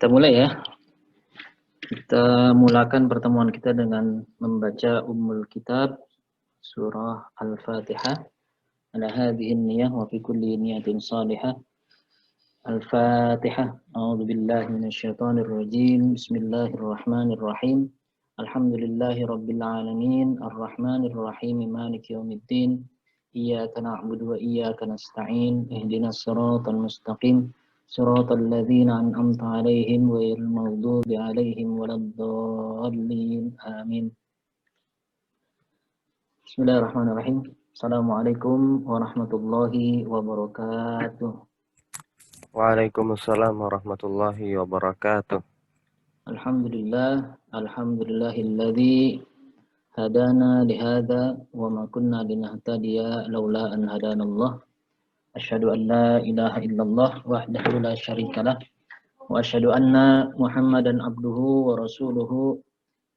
Kita mulai ya. Kita mulakan pertemuan kita dengan membaca Ummul Kitab surah Al-Fatihah. Ala hadhihi niyyah wa fi kulli niyatin salihah. Al-Fatihah. A'udzu billahi minasyaitonir rajim. Bismillahirrahmanirrahim. Alhamdulillahi rabbil alamin. Arrahmanir rahim. Maliki yaumiddin. Iyyaka na'budu wa iyyaka nasta'in. Ihdinas siratal mustaqim. صراط الذين أنعمت عليهم غير المغضوب عليهم ولا الضالين آمين. Bismillahirrahmanirrahim. Assalamualaikum warahmatullahi wabarakatuh. Waalaikumsalam warahmatullahi wabarakatuh. Alhamdulillahilladzi hadana lihada wa ma kunna linahtadiya laula an hadanallah. Asyhadu an la ilaha illallah wahdahu la syarikalah wa asyhadu anna Muhammadan abduhu wa rasuluhu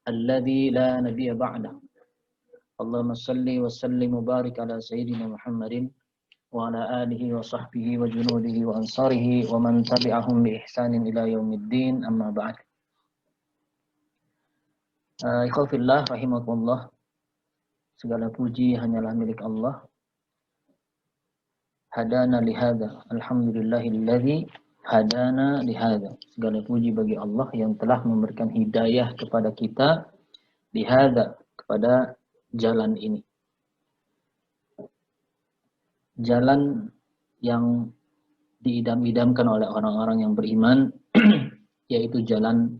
alladzi la nabiyya ba'dah. Allahumma salli wa sallim wa barik ala sayyidina Muhammadin wa ala alihi wa sahbihi wa junudihi wa ansarihi wa man tabi'ahum bi ihsanin ila yaumiddin, amma ba'd. Ikhwafillah rahimakumullah. Segala puji hanyalah milik Allah. Hadana lihada. Alhamdulillahilladzi hadana lihada. Segala puji bagi Allah yang telah memberikan hidayah kepada kita lihada, kepada jalan ini. Jalan yang diidam-idamkan oleh orang-orang yang beriman, yaitu jalan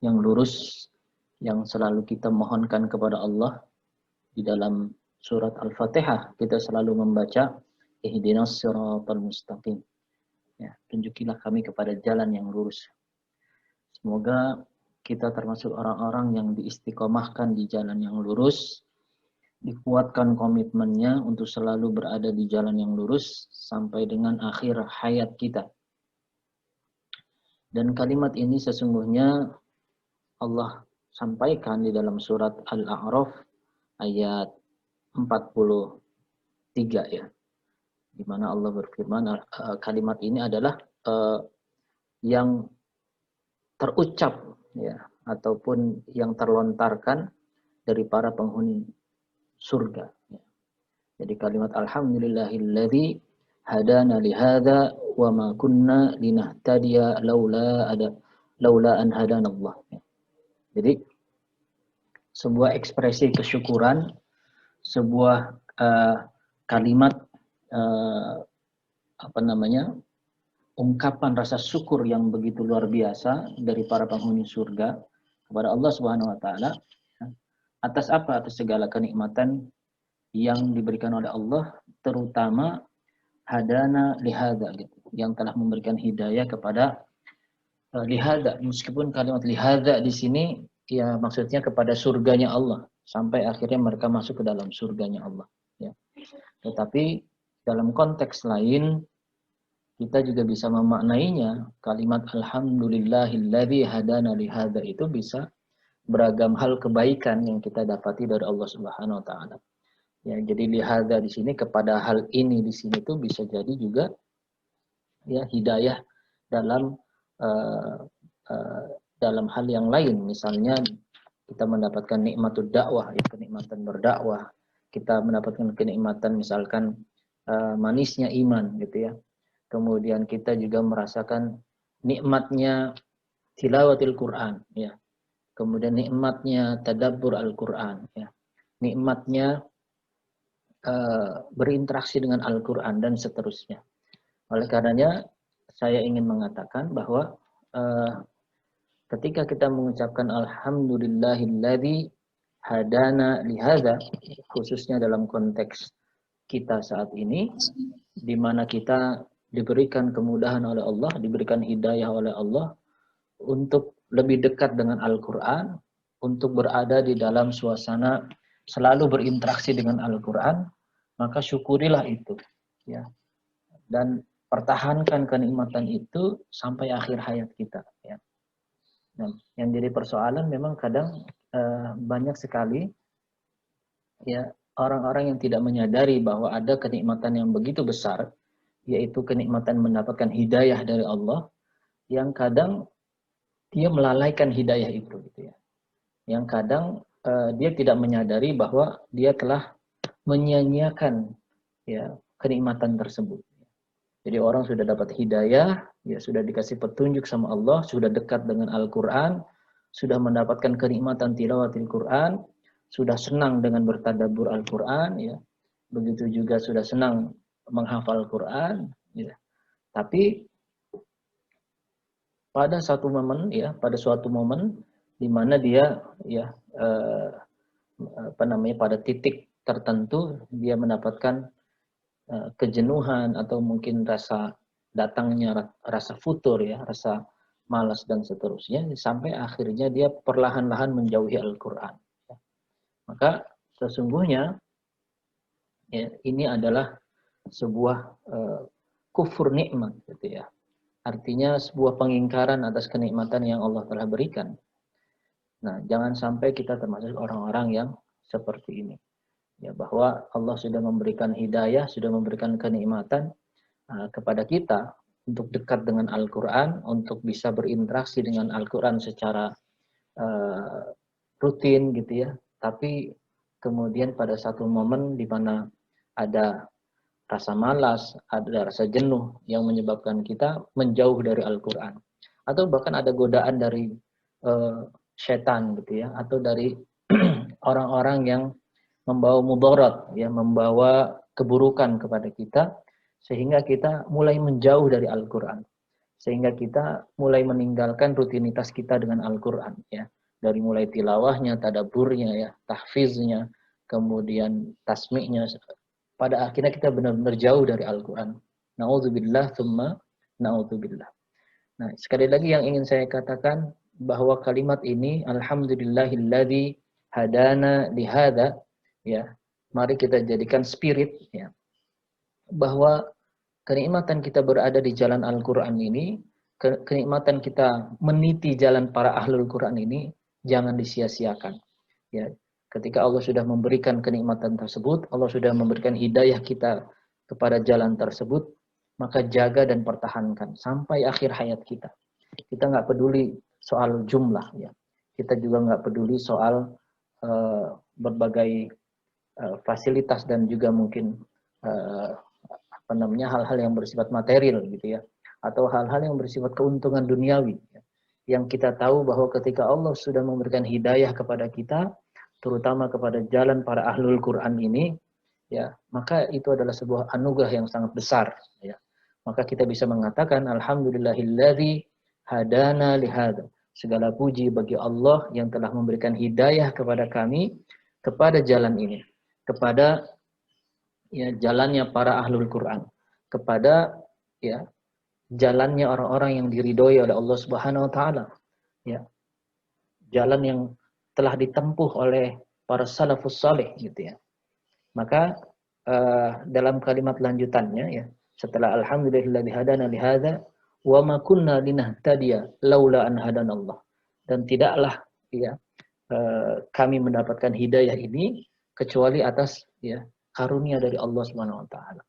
yang lurus yang selalu kita mohonkan kepada Allah. Di dalam surat Al-Fatihah kita selalu membaca ihdinas siratal mustaqim. Ya, tunjukilah kami kepada jalan yang lurus. Semoga kita termasuk orang-orang yang diistiqomahkan di jalan yang lurus, dikuatkan komitmennya untuk selalu berada di jalan yang lurus sampai dengan akhir hayat kita. Dan kalimat ini sesungguhnya Allah sampaikan di dalam surat Al-A'raf ayat 43 ya. Di mana Allah berfirman, kalimat ini adalah yang terucap ya, ataupun yang terlontarkan dari para penghuni surga. Ya. Jadi kalimat alhamdulillahilladzi hadana lihada wa ma kunna linahtadiya laula an hadanallah. Ya. Jadi sebuah ekspresi kesyukuran, sebuah kalimat ungkapan rasa syukur yang begitu luar biasa dari para penghuni surga kepada Allah Subhanahu wa taala atas apa? Atas segala kenikmatan yang diberikan oleh Allah, terutama hadana lihada gitu, yang telah memberikan hidayah kepada lihada. Meskipun kalimat lihada di sini ya maksudnya kepada surganya Allah, sampai akhirnya mereka masuk ke dalam surganya Allah ya. Tetapi dalam konteks lain, kita juga bisa memaknainya, kalimat alhamdulillahilladzi hadana lihada itu bisa beragam hal kebaikan yang kita dapati dari Allah Subhanahu wa taala. Ya, jadi lihada di sini kepada hal ini di sini tuh bisa jadi juga ya hidayah dalam dalam hal yang lain. Misalnya kita mendapatkan nikmatud dakwah, ya, kenikmatan berdakwah. Kita mendapatkan kenikmatan misalkan manisnya iman gitu ya. Kemudian kita juga merasakan nikmatnya tilawatil Quran ya. Kemudian nikmatnya tadabbur Al-Quran ya. Nikmatnya berinteraksi dengan Al-Quran dan seterusnya. Oleh karenanya saya ingin mengatakan bahwa ketika kita mengucapkan alhamdulillahilladzi hadana lihada, khususnya dalam konteks kita saat ini, di mana kita diberikan kemudahan oleh Allah, diberikan hidayah oleh Allah untuk lebih dekat dengan Al-Quran, untuk berada di dalam suasana selalu berinteraksi dengan Al-Quran, maka syukurilah itu, ya, dan pertahankan kenikmatan itu sampai akhir hayat kita. Ya. Nah, yang jadi persoalan memang kadang banyak sekali, ya, orang-orang yang tidak menyadari bahwa ada kenikmatan yang begitu besar, yaitu kenikmatan mendapatkan hidayah dari Allah, yang kadang dia melalaikan hidayah itu gitu ya. Yang kadang dia tidak menyadari bahwa dia telah menyia-nyiakan ya kenikmatan tersebut. Jadi orang sudah dapat hidayah, ya sudah dikasih petunjuk sama Allah, sudah dekat dengan Al-Qur'an, sudah mendapatkan kenikmatan tilawatil Qur'an, sudah senang dengan bertadabbur Al-Qur'an ya. Begitu juga sudah senang menghafal Quran ya. Tapi pada suatu momen di mana dia ya pada titik tertentu dia mendapatkan kejenuhan atau mungkin datangnya rasa futur ya, rasa malas dan seterusnya sampai akhirnya dia perlahan-lahan menjauhi Al-Qur'an. Ya. Maka sesungguhnya ya, ini adalah sebuah kufur nikmat gitu ya. Artinya sebuah pengingkaran atas kenikmatan yang Allah telah berikan. Nah, jangan sampai kita termasuk orang-orang yang seperti ini. Ya, bahwa Allah sudah memberikan hidayah, sudah memberikan kenikmatan kepada kita untuk dekat dengan Al-Qur'an, untuk bisa berinteraksi dengan Al-Qur'an secara rutin gitu ya. Tapi kemudian pada satu momen di mana ada rasa malas, ada rasa jenuh yang menyebabkan kita menjauh dari Al-Quran. Atau bahkan ada godaan dari setan gitu ya, atau dari orang-orang yang membawa mudarat, ya, membawa keburukan kepada kita, sehingga kita mulai menjauh dari Al-Quran. Sehingga kita mulai meninggalkan rutinitas kita dengan Al-Quran. Ya. Dari mulai tilawahnya, tadaburnya, ya, tahfiznya, kemudian tasmiknya, pada akhirnya kita benar-benar jauh dari Al-Quran. Na'udzubillah, thumma na'udzubillah. Nah, sekali lagi yang ingin saya katakan, bahwa kalimat ini, Alhamdulillahilladzi hadana lihada, ya, mari kita jadikan spirit, ya, bahwa kenikmatan kita berada di jalan Al-Quran ini, kenikmatan kita meniti jalan para ahlul Quran ini, jangan disia-siakan. Ya, ketika Allah sudah memberikan kenikmatan tersebut, Allah sudah memberikan hidayah kita kepada jalan tersebut, maka jaga dan pertahankan sampai akhir hayat kita. Kita nggak peduli soal jumlah, ya. Kita juga nggak peduli soal berbagai fasilitas dan juga mungkin hal-hal yang bersifat material gitu ya, atau hal-hal yang bersifat keuntungan duniawi. Ya. Yang kita tahu bahwa ketika Allah sudah memberikan hidayah kepada kita, terutama kepada jalan para ahlul Quran ini, ya, maka itu adalah sebuah anugerah yang sangat besar. Ya. Maka kita bisa mengatakan, Alhamdulillahilladzi hadana lihada. Segala puji bagi Allah yang telah memberikan hidayah kepada kami kepada jalan ini, kepada ya jalannya para ahlul Quran, kepada ya jalannya orang-orang yang diridhoi oleh Allah Subhanahu wa taala. Ya. Jalan yang telah ditempuh oleh para salafus saleh gitu ya. Maka dalam kalimat lanjutannya ya, setelah alhamdulillahilladzi hadana lihada wa ma kunna linahtadiya laula an hadanallah. Dan tidaklah ya kami mendapatkan hidayah ini kecuali atas ya karunia dari Allah Subhanahu wa taala.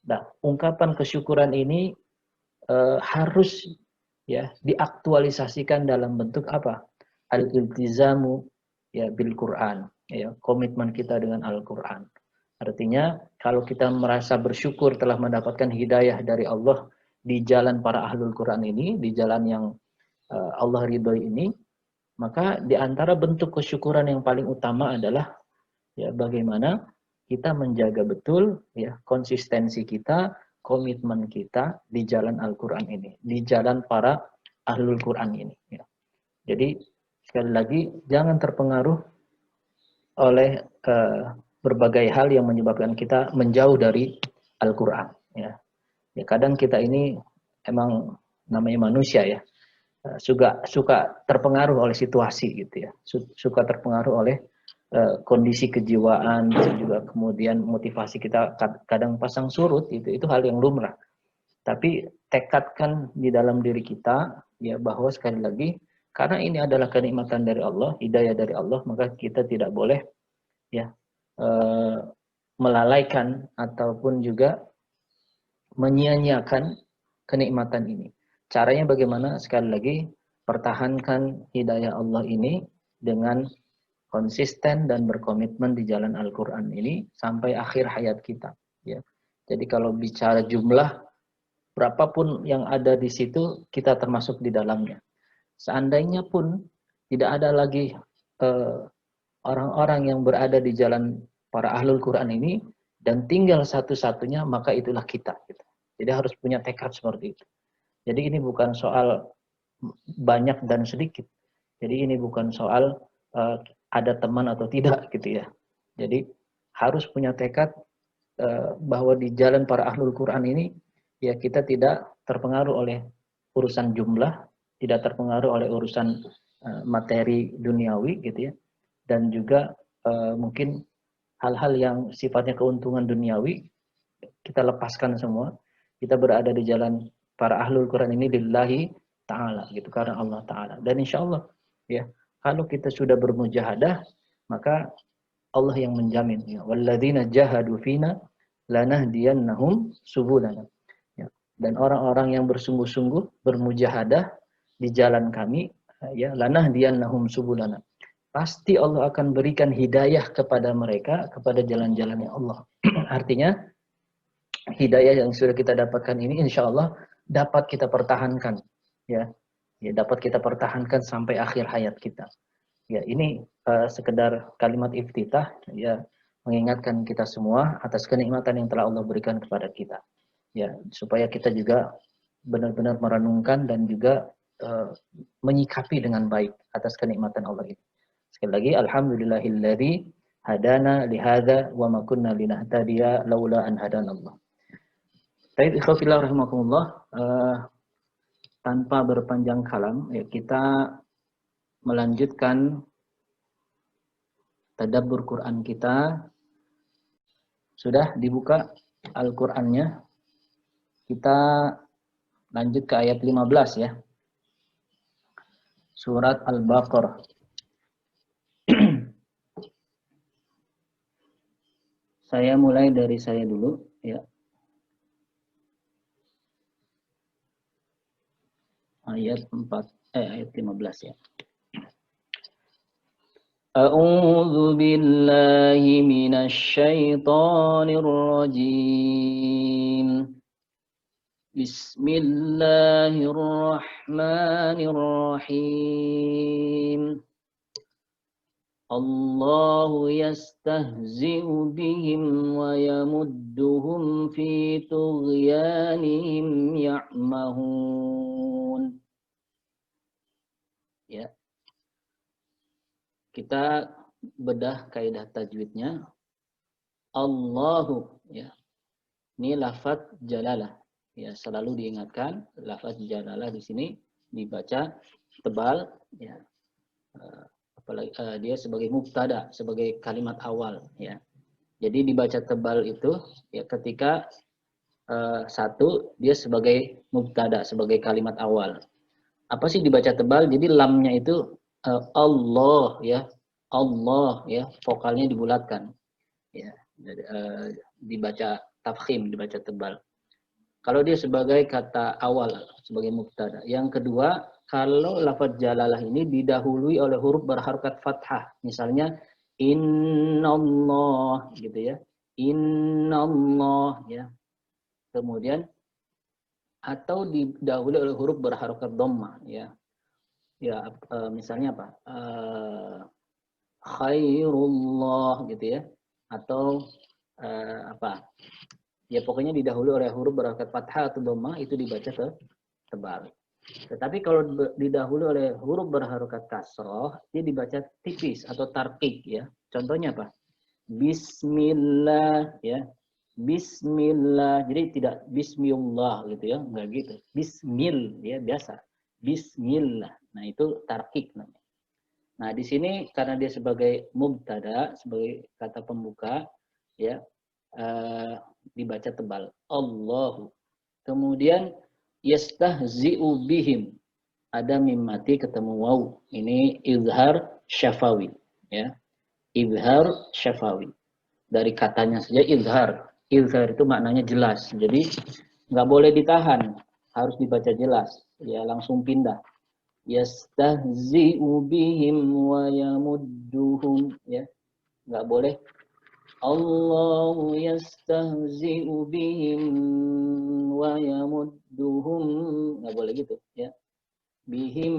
Nah, ungkapan kesyukuran ini harus ya diaktualisasikan dalam bentuk apa? Al-iltizamu ya bil Quran, ya, komitmen kita dengan Al-Quran. Artinya kalau kita merasa bersyukur telah mendapatkan hidayah dari Allah di jalan para ahlul Quran ini, di jalan yang Allah ridhoi ini, maka di antara bentuk kesyukuran yang paling utama adalah ya bagaimana kita menjaga betul ya konsistensi kita, komitmen kita di jalan Al-Quran ini, di jalan para ahlul Quran ini. Ya. Jadi sekali lagi jangan terpengaruh oleh berbagai hal yang menyebabkan kita menjauh dari Al-Quran. Ya. Ya, kadang kita ini emang namanya manusia ya, suka terpengaruh oleh situasi gitu ya, suka terpengaruh oleh kondisi kejiwaan dan juga kemudian motivasi kita kadang pasang surut, itu hal yang lumrah. Tapi tekadkan di dalam diri kita ya bahwa sekali lagi karena ini adalah kenikmatan dari Allah, hidayah dari Allah, maka kita tidak boleh ya melalaikan ataupun juga menyia-nyiakan kenikmatan ini. Caranya bagaimana? Sekali lagi pertahankan hidayah Allah ini dengan konsisten dan berkomitmen di jalan Al-Quran ini sampai akhir hayat kita. Ya. Jadi kalau bicara jumlah, berapapun yang ada di situ, kita termasuk di dalamnya. Seandainya pun tidak ada lagi orang-orang yang berada di jalan para ahlul Quran ini, dan tinggal satu-satunya, maka itulah kita. Gitu. Jadi harus punya tekad seperti itu. Jadi ini bukan soal banyak dan sedikit. Jadi ini bukan soal ada teman atau tidak gitu ya. Jadi harus punya tekad bahwa di jalan para ahlul Quran ini ya kita tidak terpengaruh oleh urusan jumlah, tidak terpengaruh oleh urusan materi duniawi gitu ya, dan juga mungkin hal-hal yang sifatnya keuntungan duniawi kita lepaskan semua. Kita berada di jalan para ahlul Quran ini lillahi ta'ala gitu, karena Allah ta'ala. Dan insya Allah ya, kalau kita sudah bermujahadah, maka Allah yang menjamin ya, walladzina jahadu fina lanahdiyannahum subulana. Ya. Dan orang-orang yang bersungguh-sungguh bermujahadah di jalan kami ya, lanahdiyannahum subulana. Pasti Allah akan berikan hidayah kepada mereka kepada jalan-jalannya Allah. Artinya hidayah yang sudah kita dapatkan ini insya Allah dapat kita pertahankan ya, dapat kita pertahankan sampai akhir hayat kita ya. Ini sekedar kalimat iftitah ya, mengingatkan kita semua atas kenikmatan yang telah Allah berikan kepada kita ya, supaya kita juga benar-benar merenungkan dan juga menyikapi dengan baik atas kenikmatan Allah ini. Sekali lagi, alhamdulillahilladzi hadana lihada wa ma kunna linahtadiya laula an hadanallah. Baik, ikhwafillah rahimakumullah, tanpa berpanjang kalam, ya, kita melanjutkan tadabbur Quran kita. Sudah dibuka Al-Qur'annya. Kita lanjut ke ayat 15 ya. Surat Al-Baqarah. Saya mulai dari saya dulu ya. Ayat 15 ya. A'udzu billahi minasy syaithanir rajim. Bismillahirrahmanirrahim. Allahu yastahzi'u bihim wa yamudduhum fi tughyanihim ya'mahun. Ya. Kita bedah kaidah tajwidnya. Allahu ya. Ini lafaz jalalah. Ya, selalu diingatkan lafaz jalalah di sini dibaca tebal ya. Apalagi dia sebagai mubtada, sebagai kalimat awal ya. Jadi dibaca tebal itu ya ketika satu dia sebagai mubtada, sebagai kalimat awal. Apa sih dibaca tebal? Jadi lamnya itu Allah ya. Allah ya, vokalnya dibulatkan. Ya. Jadi, dibaca tafkhim, dibaca tebal. Kalau dia sebagai kata awal, sebagai mubtada. Yang kedua, kalau lafaz jalalah ini didahului oleh huruf berharokat fathah, misalnya innallah gitu ya, innallah ya. Kemudian atau didahului oleh huruf berharokat dhammah ya. Ya misalnya apa? Khairullah gitu ya. Atau apa? Ya pokoknya didahului oleh huruf berharokat fathah atau dhammah, itu dibaca ke tebal. Tetapi kalau didahului oleh huruf berharokat kasroh, dia dibaca tipis atau tarqiq ya. Contohnya apa? Bismillah ya. Bismillah. Jadi tidak bismillah gitu ya, enggak gitu. Bismil ya biasa. Bismillah. Nah, itu tarqiq namanya. Nah, di sini karena dia sebagai mubtada, sebagai kata pembuka ya, dibaca tebal. Allahu. Kemudian yastahzi'u bihim, ada mim mati ketemu waw, ini izhar syafawi ya, izhar syafawi, dari katanya saja izhar itu maknanya jelas, jadi nggak boleh ditahan, harus dibaca jelas ya, langsung pindah Yastahzi'u bihim wa yamudduhum, ya. Enggak boleh Allahu yastahzi'u bihim wa yamudduhum, enggak boleh gitu, ya. Bihim,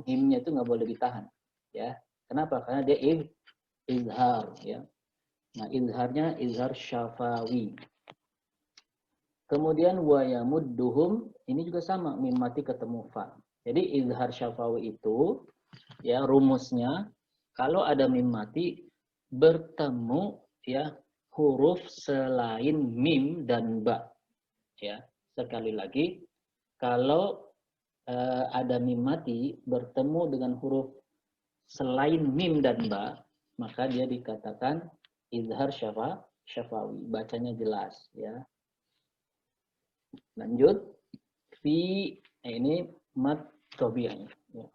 himnya itu enggak boleh ditahan, ya. Kenapa? Karena dia izhar, ya. Nah, izharnya izhar syafawi. Kemudian wa yamudduhum, ini juga sama, mim mati ketemu fa. Jadi izhar syafawi itu, ya, rumusnya kalau ada mim mati bertemu, ya, huruf selain mim dan ba, ya. Sekali lagi, kalau ada mim mati bertemu dengan huruf selain mim dan ba, maka dia dikatakan izhar syafawi, bacanya jelas, ya. Lanjut, ini mat tabi'i, ya.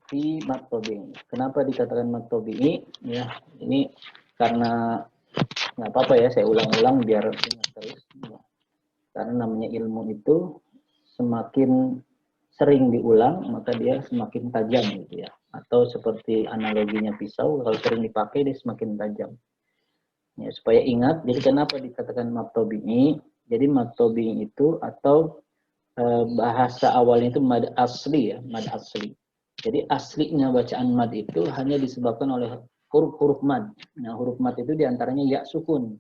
Fi mat tabi'i. Kenapa dikatakan mat tabi'i? Ya, ini karena nggak apa-apa ya, saya ulang-ulang biar ingat terus. Ya. Karena namanya ilmu itu semakin sering diulang, maka dia semakin tajam gitu ya. Atau seperti analoginya pisau, kalau sering dipakai dia semakin tajam. Ya, supaya ingat, jadi kenapa dikatakan mat tabi'i? Jadi mat tabi'i itu atau bahasa awalnya itu mad asli, ya, mad asli. Jadi aslinya bacaan mad itu hanya disebabkan oleh huruf-huruf mad. Nah, huruf mad itu diantaranya ya sukun.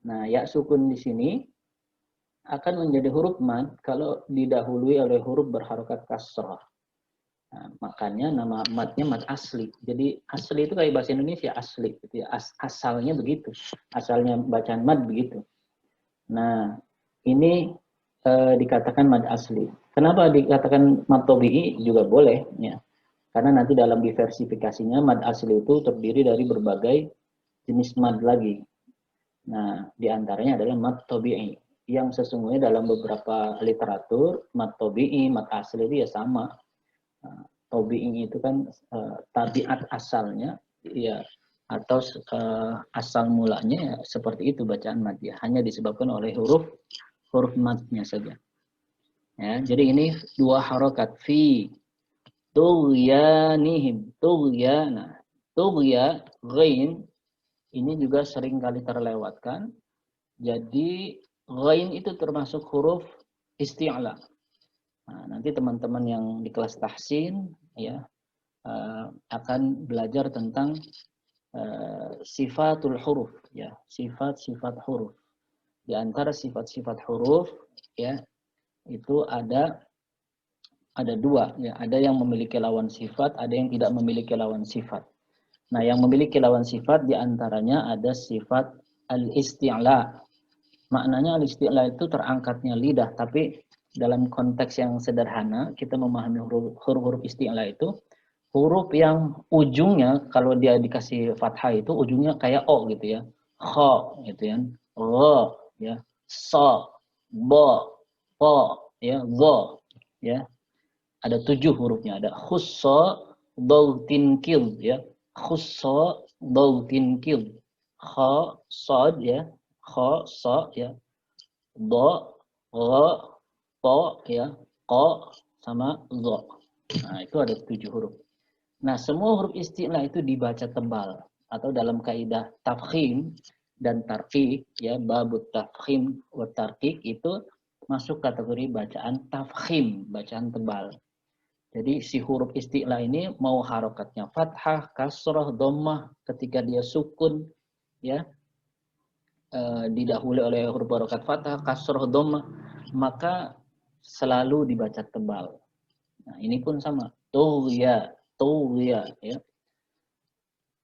Nah, ya sukun di sini akan menjadi huruf mad kalau didahului oleh huruf berharokat kasrah. Nah, makanya nama madnya mad asli. Jadi asli itu kayak bahasa Indonesia asli, gitu ya. Asalnya begitu. Asalnya bacaan mad begitu. Nah, ini dikatakan mad asli. Kenapa dikatakan mad tabi'i juga boleh, ya. Karena nanti dalam diversifikasinya mad asli itu terdiri dari berbagai jenis mad lagi. Nah, diantaranya adalah mad tabi'i yang sesungguhnya dalam beberapa literatur mad tabi'i, mad asli itu ya sama. Nah, tabi'i itu kan tabiat asalnya, ya, atau asal mulanya ya, seperti itu bacaan mad, ya. Hanya disebabkan oleh huruf madnya saja. Ya, jadi ini dua harokat fi tughyanihim, tughyana. Tughya, ghain, ini juga sering kali terlewatkan. Jadi ghain itu termasuk huruf isti'la. Nah, nanti teman-teman yang di kelas tahsin, ya, akan belajar tentang sifatul huruf, ya, sifat-sifat huruf. Di antara sifat-sifat huruf, ya, itu ada dua, ya. Ada yang memiliki lawan sifat, ada yang tidak memiliki lawan sifat. Nah, yang memiliki lawan sifat diantaranya ada sifat al-isti'la. Maknanya al-isti'la itu terangkatnya lidah, tapi dalam konteks yang sederhana kita memahami huruf-huruf isti'la itu huruf yang ujungnya kalau dia dikasih fathah itu ujungnya kayak o gitu ya, kho gitu ya, ro ya, so, bo, po ya, zo ya. Ada 7 hurufnya, ada khussa dautin kil, ya, khussa dautin kil, kha sad, ya, kha sa, ya, do, ra, to, ya, qa sama za. Nah, itu ada 7 huruf. Nah, semua huruf isti'la itu dibaca tebal atau dalam kaidah tafkhim dan tarqiq, ya, babut tafkhim wa tarqiq itu masuk kategori bacaan tafkhim, bacaan tebal. Jadi si huruf isti'la ini mau harokatnya fathah, kasrah, dhammah, ketika dia sukun, ya, didahului oleh huruf harokat fathah, kasrah, dhammah, maka selalu dibaca tebal. Nah, ini pun sama. Tughya, ya.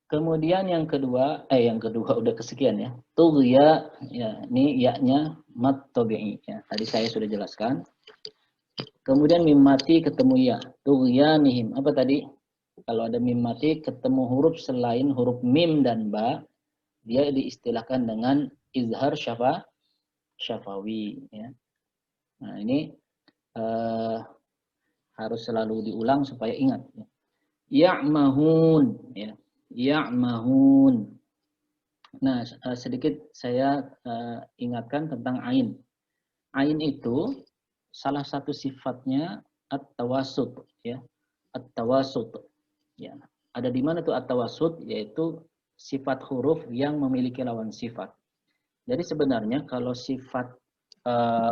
Kemudian yang kedua udah kesekian ya. Tughya, ya, ini ya-nya mad tabi'i, ya. Tadi saya sudah jelaskan. Kemudian mim mati ketemu ya. Tughyanihim. Apa tadi? Kalau ada mim mati ketemu huruf selain huruf mim dan ba, dia diistilahkan dengan izhar syafawi, ya. Nah, ini harus selalu diulang supaya ingat, ya. Ya'mahun, ya. Ya'mahun. Nah, sedikit saya ingatkan tentang ain. Ain itu salah satu sifatnya at-tawassut ya. At-tawassut ya. Ada di mana tuh at-tawassut, yaitu sifat huruf yang memiliki lawan sifat. Jadi sebenarnya kalau sifat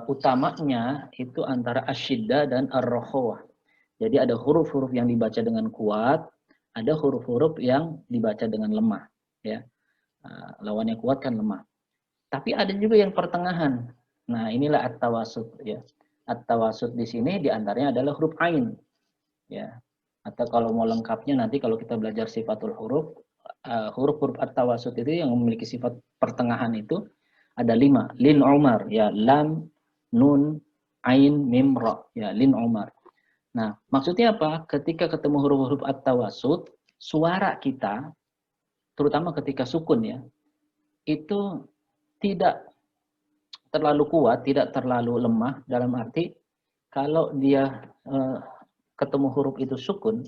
utamanya itu antara asyiddah dan ar-rakhawah. Jadi ada huruf-huruf yang dibaca dengan kuat, ada huruf-huruf yang dibaca dengan lemah ya. Lawannya kuat kan lemah. Tapi ada juga yang pertengahan. Nah, inilah at-tawassut ya. At-tawassut di sini diantaranya adalah huruf ain ya. Atau kalau mau lengkapnya nanti kalau kita belajar sifatul huruf, huruf-huruf at-tawassut itu yang memiliki sifat pertengahan itu ada 5. Lin Umar ya, lam, nun, ain, mim, ra ya, lin Umar. Nah, maksudnya apa? Ketika ketemu huruf-huruf at-tawassut, suara kita terutama ketika sukun ya, itu tidak terlalu kuat, tidak terlalu lemah, dalam arti kalau dia ketemu huruf itu sukun,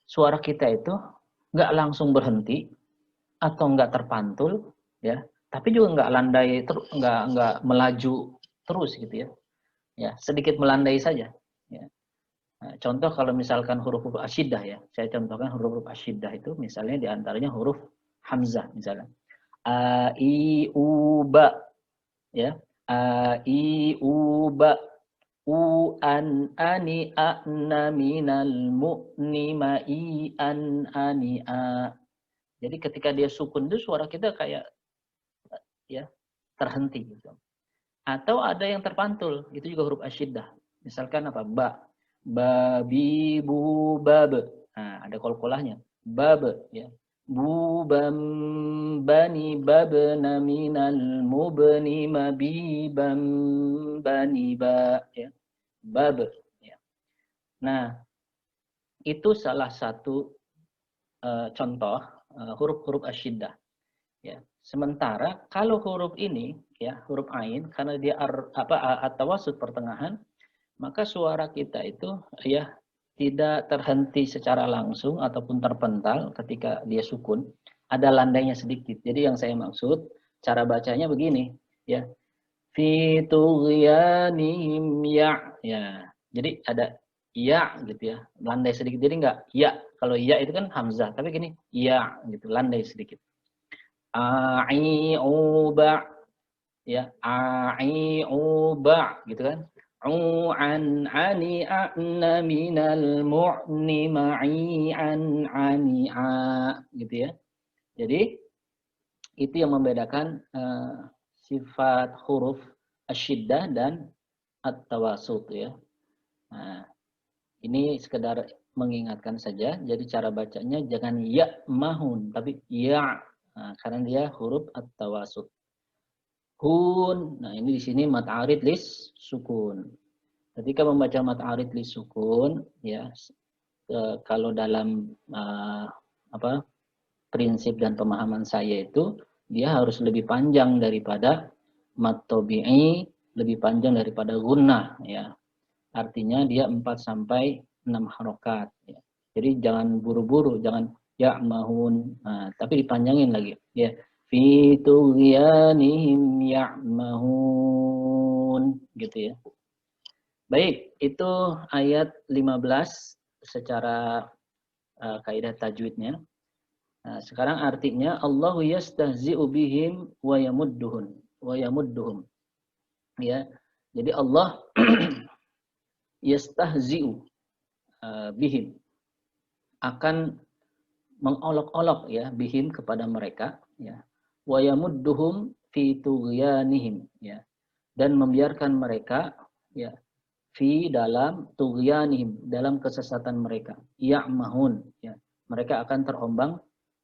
suara kita itu nggak langsung berhenti atau nggak terpantul, ya, tapi juga nggak landai, nggak melaju terus gitu ya, ya sedikit melandai saja. Ya. Nah, contoh kalau misalkan huruf-huruf asyiddah ya, saya contohkan huruf-huruf asyiddah itu misalnya diantaranya huruf hamzah misalnya, a i u ba, ya, a i u ba, u an ani ana minal mu'ni ma i an ani a. Jadi ketika dia sukun itu suara kita kayak ya terhenti gitu. Atau ada yang terpantul, itu juga huruf asyiddah. Misalkan apa? Ba, babi, bu, bab. Nah, ada kolkolahnya. Bab ya. Bu bam bani babna minal mubni mabibam bani ba ya. Bab ya. Nah, itu salah satu contoh huruf-huruf asyiddah ya. Sementara kalau huruf ini ya, huruf ain, karena dia at-tawassut pertengahan, maka suara kita itu ya tidak terhenti secara langsung ataupun terpental ketika dia sukun, ada landainya sedikit. Jadi yang saya maksud cara bacanya begini ya. Fi tughyanihim ya. Ya. Jadi ada ya gitu ya, landai sedikit. Jadi enggak ya, kalau ya itu kan hamzah, tapi gini ya gitu, landai sedikit. Ai'uba ya, ai'uba gitu kan. An ani a'na minal mu'ni ma'i an ani a gitu ya. Jadi itu yang membedakan sifat huruf asyiddah dan at-tawassut ya. Nah, ini sekedar mengingatkan saja. Jadi cara bacanya jangan ya mahun, tapi ya. Nah, karena dia huruf at-tawassut. Hun. Nah, ini di sini mat arid lis sukun. Ketika membaca mat arid lis sukun, ya, kalau dalam prinsip dan pemahaman saya itu dia harus lebih panjang daripada mat tabi'i, lebih panjang daripada gunnah, ya. Artinya dia 4 sampai 6 harokat. Ya. Jadi jangan buru-buru, jangan ya mahun, tapi dipanjangin lagi. Ya, fi tughyanihim ya'mahun gitu ya. Baik, itu ayat 15 secara kaidah tajwidnya. Nah, sekarang artinya Allahu yastahzi'u bihim wa yamudduhum. Ya. Jadi Allah yastahzi'u bihim, akan mengolok-olok ya bihim kepada mereka ya, wa yamudduhum fi tughyanihim ya, dan membiarkan mereka ya fi dalam tughyanihim, dalam kesesatan mereka, ya'mahun ya, mereka akan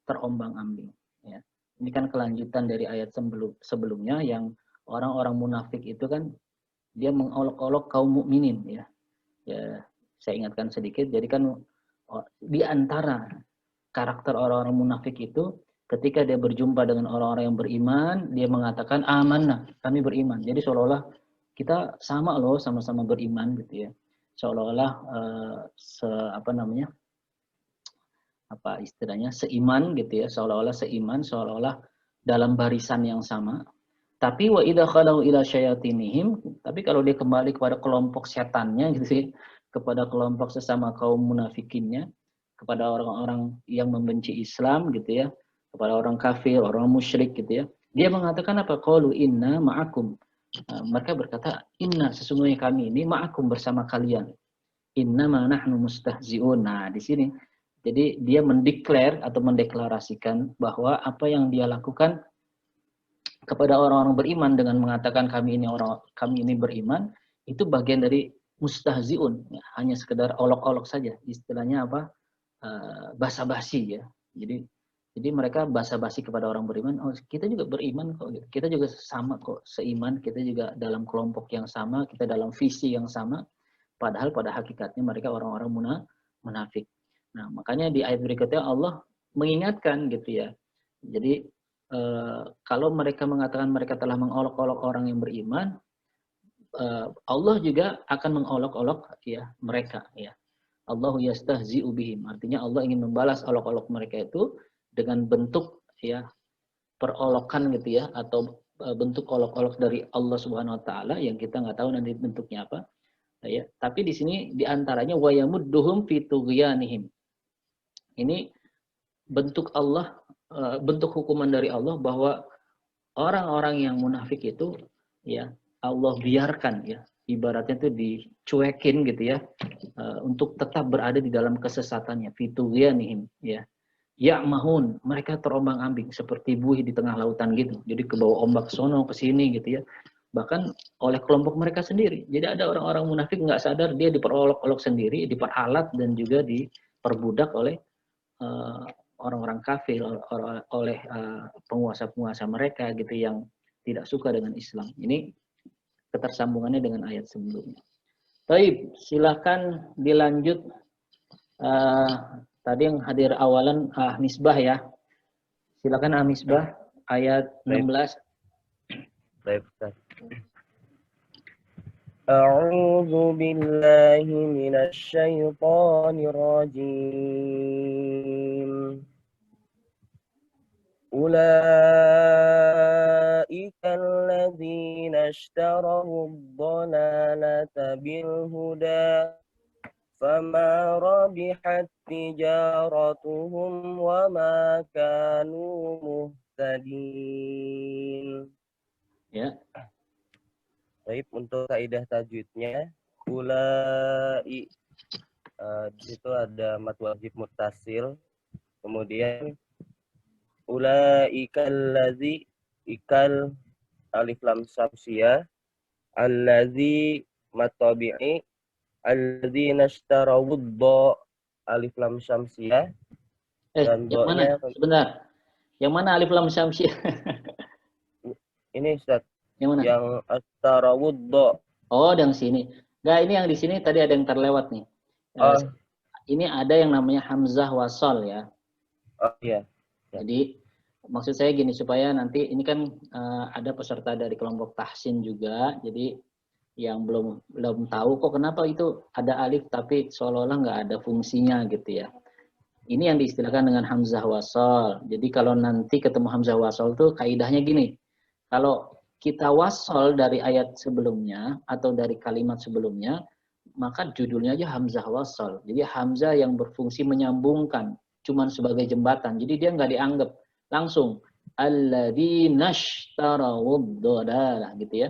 terombang-ambing ya. Ini kan kelanjutan dari ayat sebelumnya yang orang-orang munafik itu kan dia mengolok-olok kaum mukminin ya. Ya, saya ingatkan sedikit. Jadi kan di antara karakter orang-orang munafik itu ketika dia berjumpa dengan orang-orang yang beriman, dia mengatakan amanah, kami beriman. Jadi seolah-olah kita sama loh, sama-sama beriman gitu ya. Seolah-olah seiman gitu ya, seolah-olah seiman, seolah-olah dalam barisan yang sama. Tapi wa idza khalau ila syayatinihim, tapi kalau dia kembali kepada kelompok setannya gitu sih, kepada kelompok sesama kaum munafikinnya, kepada orang-orang yang membenci Islam gitu ya, kepada orang kafir, orang musyrik gitu ya. Dia mengatakan apa? Qalu inna ma'akum. Mereka berkata, inna sesungguhnya kami ini ma'akum bersama kalian. Inna ma nahnu mustahzi'un. Nah, di sini jadi dia mendeklar atau mendeklarasikan bahwa apa yang dia lakukan kepada orang-orang beriman dengan mengatakan kami ini beriman, itu bagian dari mustahziun, ya, hanya sekedar olok-olok saja, istilahnya apa, basa-basi ya. Jadi mereka basa-basi kepada orang beriman, oh kita juga beriman kok, kita juga sama kok seiman, kita juga dalam kelompok yang sama, kita dalam visi yang sama, padahal pada hakikatnya mereka orang-orang munafik. Nah makanya di ayat berikutnya Allah mengingatkan gitu ya. Jadi kalau mereka mengatakan mereka telah mengolok-olok orang yang beriman, Allah juga akan mengolok-olok ya mereka ya. Allahu yastahzi'u bihim. Artinya Allah ingin membalas olok-olok mereka itu dengan bentuk ya perolokan gitu ya, atau bentuk olok-olok dari Allah Subhanahu wa taala yang kita nggak tahu nanti bentuknya apa. Ya, tapi di sini diantaranya wa yamudduhum fi tughyanihim. Ini bentuk Allah, bentuk hukuman dari Allah bahwa orang-orang yang munafik itu ya Allah biarkan ya, ibaratnya itu dicuekin gitu ya, untuk tetap berada di dalam kesesatannya, fitughyanihim ya. Ya mahun, mereka terombang-ambing seperti buih di tengah lautan gitu. Jadi ke bawah ombak sono ke sini gitu ya. Bahkan oleh kelompok mereka sendiri. Jadi ada orang-orang munafik nggak sadar dia diperolok-olok sendiri, diperalat dan juga diperbudak oleh orang-orang kafir, oleh penguasa-penguasa mereka gitu yang tidak suka dengan Islam. Ini ketersambungannya dengan ayat sebelumnya. Baik, silakan dilanjut. Tadi yang hadir awalan Misbah ya. Silakan Misbah ayat 16. Baik, Ustaz. A'udzu billahi minasy syaithanir rajim. Ulaika alladzina ishtaraw ad-dhalalata bil huda fama rabihat tijaratuhum wa ma kanu muhtadin. Ya. Baik, untuk kaidah tajwidnya ulai di situ ada mad wajib muttasil, kemudian ulaika allazi ikal alif lam samsiyah allazi mad tabi'i alladzina ishtarawud dha alif lam syamsiyah dan yang mana? Sebentar. Yang mana alif lam syamsiyah? Ini Ustaz. Yang mana? Yang ashtarawud dha. Oh, yang sini. Enggak, ini yang di sini tadi ada yang terlewat nih. Ini ada yang namanya hamzah wasol ya. Oh iya. Jadi maksud saya gini, supaya nanti ini kan ada peserta dari kelompok tahsin juga. Jadi yang belum tahu kok kenapa itu ada alif tapi seolah-olah nggak ada fungsinya gitu ya. Ini yang diistilahkan dengan hamzah wasol. Jadi kalau nanti ketemu hamzah wasol tuh kaidahnya gini. Kalau kita wasol dari ayat sebelumnya atau dari kalimat sebelumnya, maka judulnya aja hamzah wasol. Jadi hamzah yang berfungsi menyambungkan, cuman sebagai jembatan. Jadi dia nggak dianggap langsung alladzina ishtarawud dhalalah gitu ya.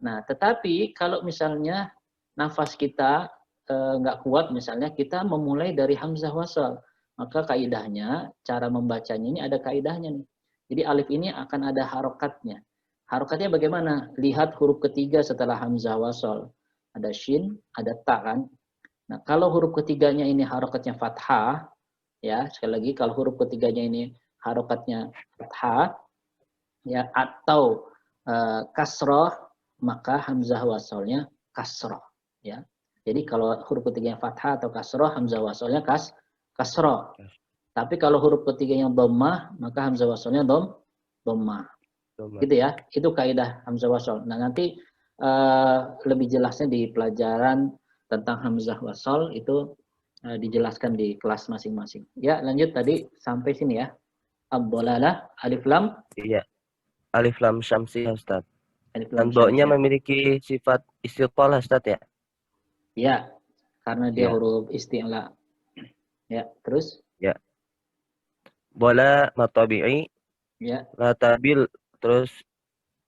Nah, tetapi kalau misalnya nafas kita nggak kuat, misalnya kita memulai dari hamzah wasal, maka kaidahnya, cara membacanya ini ada kaidahnya nih. Jadi alif ini akan ada harokatnya. Harokatnya bagaimana? Lihat huruf ketiga setelah hamzah wasal. Ada shin, ada ta kan. Nah, kalau huruf ketiganya ini harokatnya fathah, ya sekali lagi kalau huruf ketiganya ini harokatnya fathah, ya atau kasroh, maka hamzah wasolnya kasroh ya. Jadi kalau huruf ketiganya fathah atau kasroh, hamzah wasolnya kasroh. Tapi kalau huruf ketiganya dhammah, maka hamzah wasolnya dhammah. Gitu ya. Itu kaidah hamzah wasol. Nah, nanti lebih jelasnya di pelajaran tentang hamzah wasol itu dijelaskan di kelas masing-masing. Ya, lanjut tadi sampai sini ya. Ad-dhalalah alif lam. Iya. Alif lam syamsiyah Ustaz. Alif lam dan do-nya memiliki sifat istiqalah Ustaz ya? Ya. karena dia Ya. huruf isti'la. Ya, terus? Ya. Bola matabi'i Ya, latabil, terus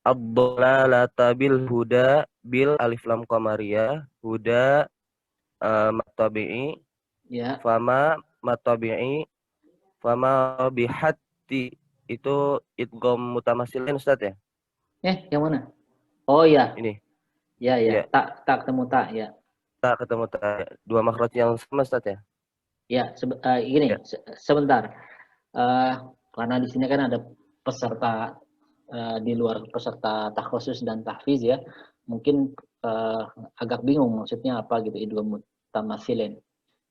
abdola latabil huda bil alif lam qamariyah huda matabi'i ya. fama bihatti itu idgham mutamasilin Ustaz ya? Yang mana? Oh ya, Ini. ya, Ya, ya. Tak ketemu tak, ya. tak ketemu dua makhraj yang sama Ustaz ya? Ya, Ya. sebentar. Eh, karena di sini kan ada peserta di luar peserta takhusus dan tahfiz ya. Mungkin eh, agak bingung maksudnya apa gitu idgham mutamatsilin.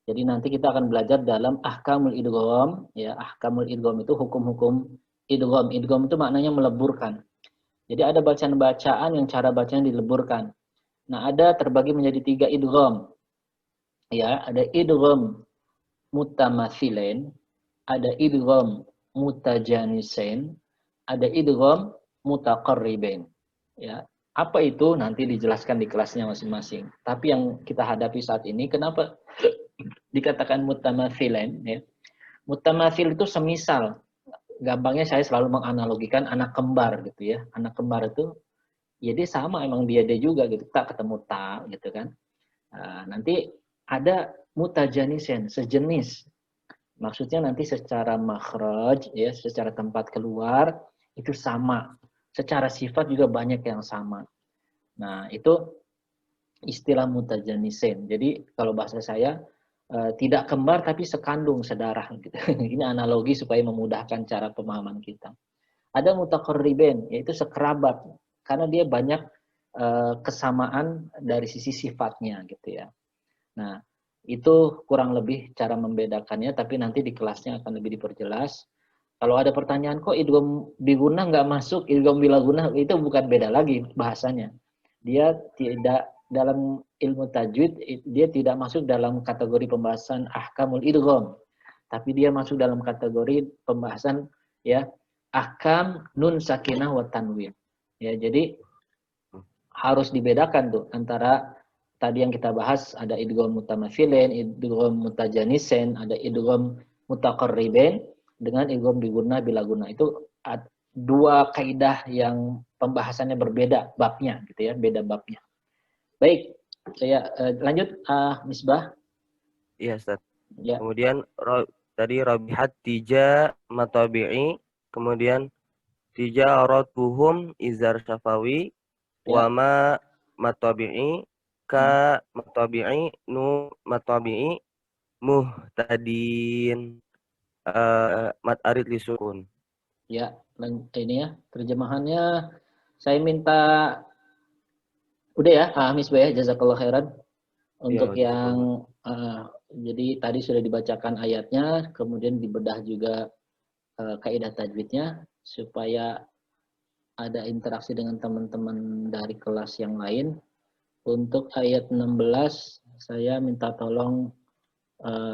Jadi nanti kita akan belajar dalam ahkamul idgham ya. Ahkamul idgham itu hukum-hukum idgham. Idgham itu maknanya meleburkan. Jadi ada bacaan-bacaan yang cara bacanya dileburkan. Nah, ada terbagi menjadi 3 idgham. Ya, ada idgham mutamatsilain, ada idgham mutajanisain, ada idgham mutaqarribain. Ya, apa itu nanti dijelaskan di kelasnya masing-masing. Tapi yang kita hadapi saat ini, kenapa dikatakan mutamatsilain? Ya, mutamatsil itu semisal. Gampangnya saya selalu menganalogikan anak kembar gitu ya. Anak kembar itu ya dia sama emang dia juga gitu. Tak ketemu tak gitu kan. Nah, nanti ada mutajanisen, sejenis. Maksudnya nanti secara makhraj ya, secara tempat keluar itu sama. Secara sifat juga banyak yang sama. Nah, itu istilah mutajanisen. Jadi kalau bahasa saya tidak kembar tapi sekandung, sedarah gitu. Ini analogi supaya memudahkan cara pemahaman kita. Ada mutaqarribain, yaitu sekerabat karena dia banyak kesamaan dari sisi sifatnya gitu ya. Nah, itu kurang lebih cara membedakannya, tapi nanti di kelasnya akan lebih diperjelas. Kalau ada pertanyaan kok idgham biguna nggak masuk, idgham bilaguna itu bukan beda lagi bahasanya. Dia tidak dalam ilmu tajwid, dia tidak masuk dalam kategori pembahasan ahkamul idgham, tapi dia masuk dalam kategori pembahasan ya ahkam nun sakinah wa tanwin. Ya, jadi harus dibedakan tuh antara tadi yang kita bahas ada idgham mutamatsilin, idgham mutajanisen, ada idgham mutaqarribain dengan idgham biguna bilaguna. Itu dua kaidah yang pembahasannya berbeda babnya gitu ya, beda babnya. Baik, saya lanjut Misbah. Iya, Ustaz. Ya, Kemudian tadi rabihat tija matabi'i, kemudian tija aratuhum izar syafawi, ya. wama matabi'i, ka matabi'i, nu matabi'i, muhtadin, mat arid lisukun. Ya, ini ya terjemahannya saya minta udah ya, Misbah ya, jazakallah khairan. Iya, Untuk jazakallah. yang jadi tadi sudah dibacakan ayatnya, kemudian dibedah juga kaidah tajwidnya supaya ada interaksi dengan teman-teman dari kelas yang lain. Untuk ayat 16 saya minta tolong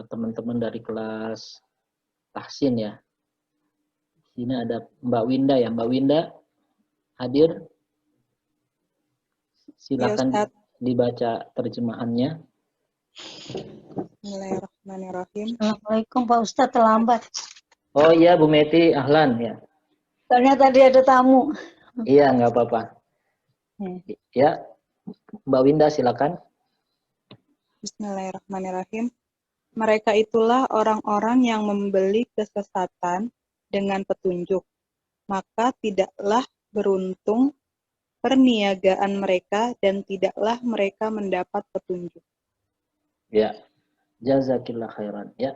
teman-teman dari kelas tahsin ya. Sini ada Mbak Winda ya. Mbak Winda hadir. Ya, Silakan Ustaz. dibaca terjemahannya. Bismillahirrahmanirrahim. Assalamualaikum Pak Ustadz, terlambat. Oh iya Bu Meti, ahlan ya. Soalnya tadi ada tamu. Iya, nggak apa-apa. Ya, Mbak Winda silakan. Bismillahirrahmanirrahim. Mereka itulah orang-orang yang membeli kesesatan dengan petunjuk. Maka tidaklah beruntung perniagaan mereka dan tidaklah mereka mendapat petunjuk. Ya, jazakillah khairan ya.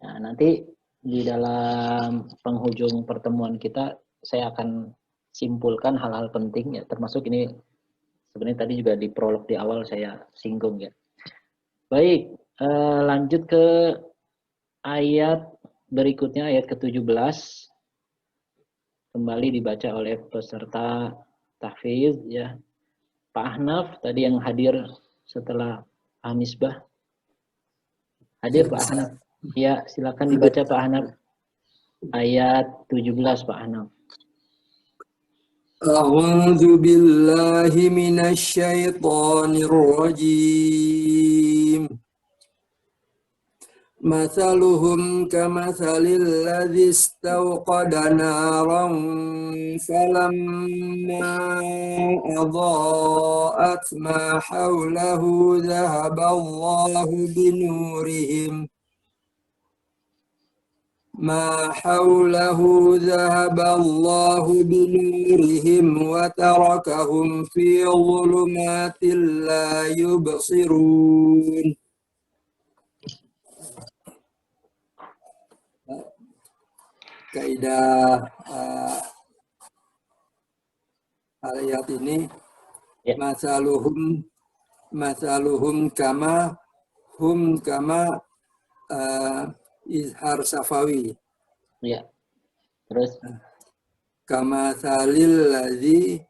Nah, nanti di dalam penghujung pertemuan kita saya akan simpulkan hal-hal penting ya, termasuk ini sebenarnya tadi juga di prolog di awal saya singgung ya. Baik, lanjut ke ayat berikutnya, ayat ke-17. Kembali dibaca oleh peserta tahfiz ya. Pak Ahnaf tadi yang hadir setelah Misbah. Hadir Pak Ahnaf. Ya, silakan dibaca Pak Ahnaf. Ayat 17 Pak Ahnaf. A'udzu billahi minasy syaithanir rajim. مثلهم كمثل الذي استوقد نارا فلما أضاءت ما حوله ذهب الله بنورهم وتركهم في ظلمات لا يبصرون. Kaidah ayat ini Ya. masaluhum kama izhar safawi. Ya. Terus Kama salil ladzi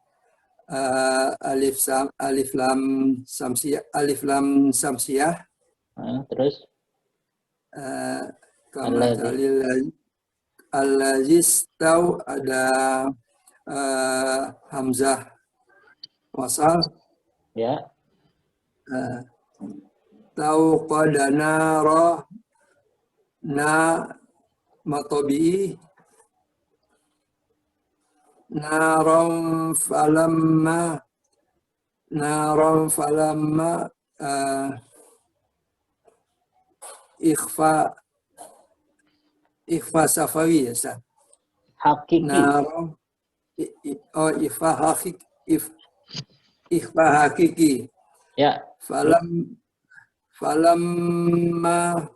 alif lam samsiyah. Terus Kama salil allazi tahu ada hamzah wasal. ya. Tahu qadana ra na matobi naram falamma ikhfa safawi ya Ustaz. Hakiki. Naram ikhfa hakiki. Ya. Falamma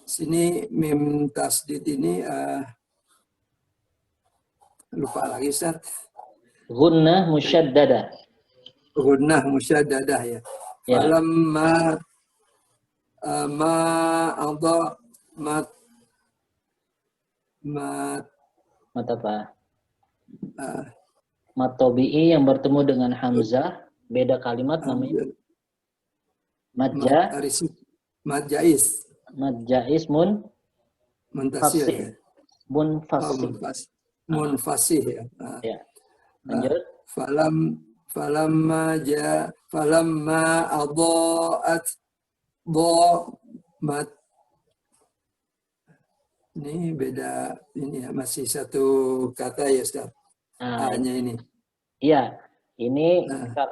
sini mim tasdid ini lupa lagi Ustaz. Gunnah musyaddadah. Gunnah musyaddadah ya. Falamma ma adha mat apa? Mat tabi'i yang bertemu dengan hamzah, beda kalimat namanya Madjais muntasil ya. Munfasih ya. Ya. Lanjut. Falamma adaat mat. Ini beda ini ya, masih satu kata ya Ustaz. Hanya ini. Iya, ini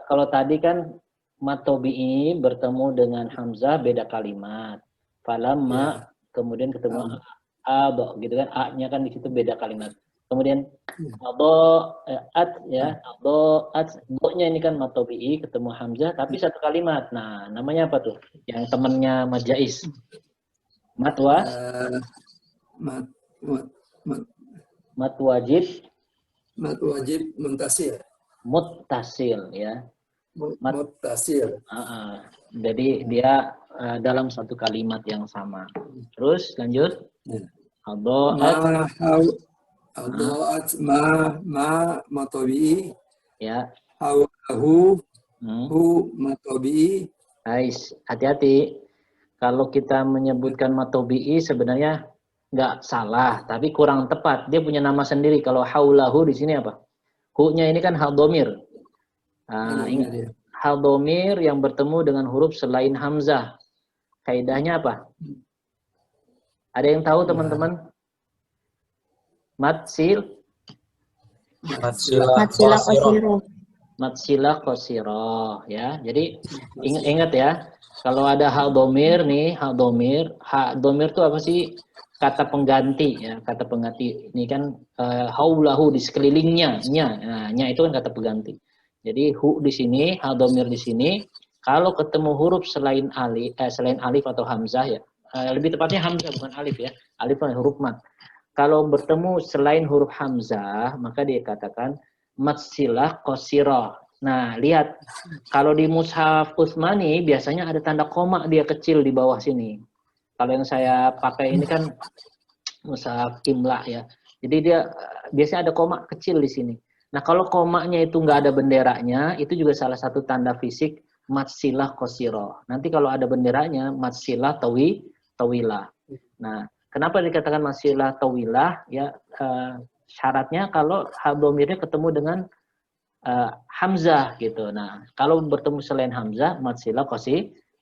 kalau tadi kan matobi'i bertemu dengan hamzah beda kalimat. Falamma kemudian ketemu aba gitu kan, a-nya kan di situ beda kalimat. Kemudian adaat ya, adaat bo-nya ini kan matobi'i ketemu hamzah tapi satu kalimat. Nah, namanya apa tuh? Yang temannya majais. Matwa mat wajib muntasil. Muttasil ya. Muttasil. Jadi dia dalam satu kalimat yang sama. Terus lanjut. Adaat ma matobi. Ya. Hu matobi. Guys, hati-hati. Kalau kita menyebutkan matobi'i sebenarnya nggak salah, tapi kurang tepat. Dia punya nama sendiri. Kalau haulahu di sini apa? Hu-nya ini kan hal domir. Ingat, hal domir yang bertemu dengan huruf selain hamzah. Kaidahnya apa? Ada yang tahu teman-teman? Matsilah qasiroh ya. Jadi ingat ya, kalau ada hal domir nih, hal domir itu apa sih? Kata pengganti ya, kata pengganti ini kan haulahu di sekelilingnya, nya itu kan kata pengganti. Jadi hu di sini, hal domir di sini, kalau ketemu huruf selain alif atau hamzah ya, lebih tepatnya hamzah bukan alif ya, alif adalah huruf mat. Kalau bertemu selain huruf hamzah, maka dia katakan matsilah qasiroh. Nah, lihat kalau di mushaf Utsmani biasanya ada tanda koma dia kecil di bawah sini. Kalau yang saya pakai ini kan mushaf Imla ya. Jadi dia biasanya ada koma kecil di sini. Nah, kalau komanya itu nggak ada benderanya, itu juga salah satu tanda fisik matsilah qasiroh. Nanti kalau ada benderanya matsilah tawilah. Nah, kenapa dikatakan matsilah tawilah? Ya syaratnya kalau domirnya ketemu dengan hamzah gitu. Nah, kalau bertemu selain hamzah matsilah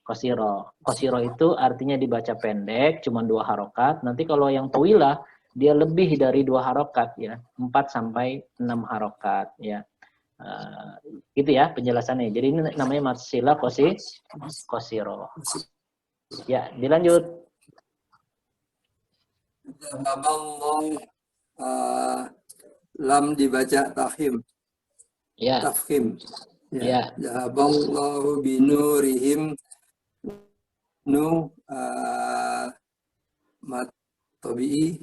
Qasiro. Qasiro itu artinya dibaca pendek, cuma 2 harokat. Nanti kalau yang tawilah, dia lebih dari 2 harokat ya, 4 sampai 6 harokat ya. Gitu ya penjelasannya. Jadi ini namanya mad silah qasiro. Ya, dilanjut. Lam dibaca tafkhim. Ya. Tafkhim. Ya. Zahaballahu binurihim nu mat tabi'i.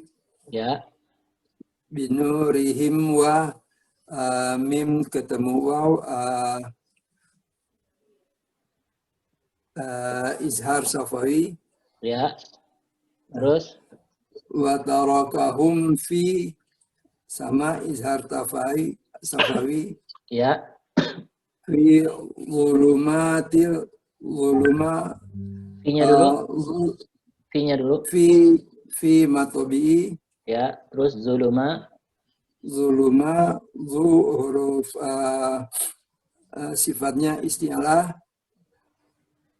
Ya. Binurihim wa mim ketemu waw izhar safawi. Ya. Terus Wa tarakahum fi sama izhar safawi. Ya. Fi zulumatil Fi-nya dulu. Fi-nya dulu. Fi matobi. Ya, terus zuluma Zu huruf sifatnya isti'alah.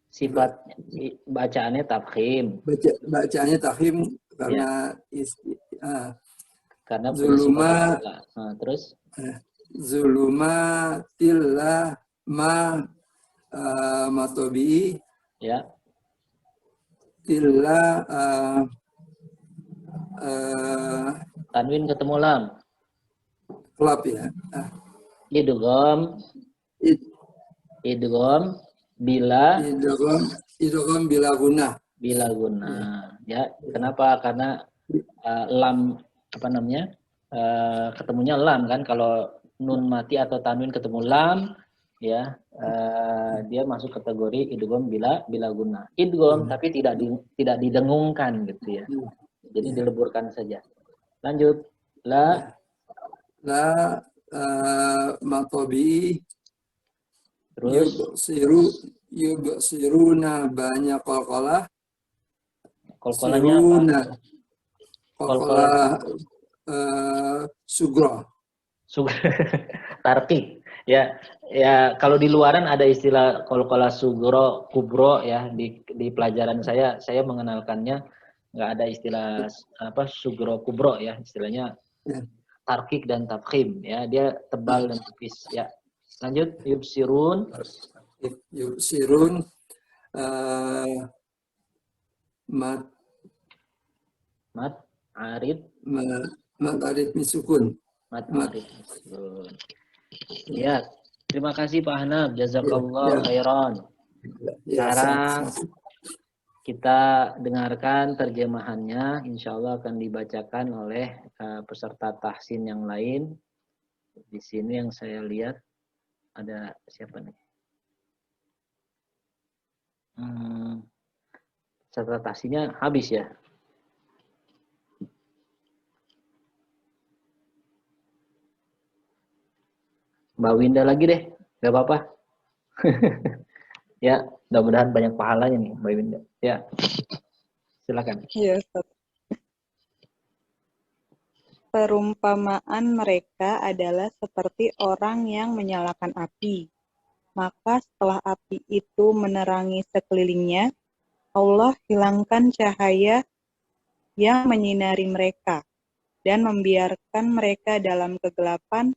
Sifat bacaannya tafkhim. Bacaannya tafkhim karena Karena zuluma. Terus Zulumatillah ma matobi. ya. Tilla Tanwin ketemu lam. klap ya. Idgham bila Idgham bila guna. Ya, kenapa? Karena lam apa namanya? Ketemunya lam kan, kalau nun mati atau tanwin ketemu lam ya, dia masuk kategori idgham bila guna. Idgham tapi tidak didengungkan gitu ya. Jadi dileburkan saja. Lanjut. La matobi. terus Yubsiruna banyak qalqalah. qalqalahnya Qalqalah sugra. Tarkik ya kalau di luaran ada istilah qalqalah sugro kubro ya, di pelajaran saya mengenalkannya nggak ada istilah apa sugro kubro ya, istilahnya tarkik dan tafkhim ya, dia tebal dan tipis ya. Lanjut. Yubsirun mat arid misukun. mat arid misukun. Ya, terima kasih Pak Hanab, jazakallah khairan. Sekarang kita dengarkan terjemahannya, insya Allah akan dibacakan oleh peserta tahsin yang lain. Di sini yang saya lihat ada siapa nih? Peserta tahsinnya habis ya. Mbak Winda lagi deh, gak apa-apa. Ya, mudah-mudahan banyak pahalanya nih Mbak Winda. Ya, silakan. Iya, Ustaz. Perumpamaan mereka adalah seperti orang yang menyalakan api. Maka setelah api itu menerangi sekelilingnya, Allah hilangkan cahaya yang menyinari mereka dan membiarkan mereka dalam kegelapan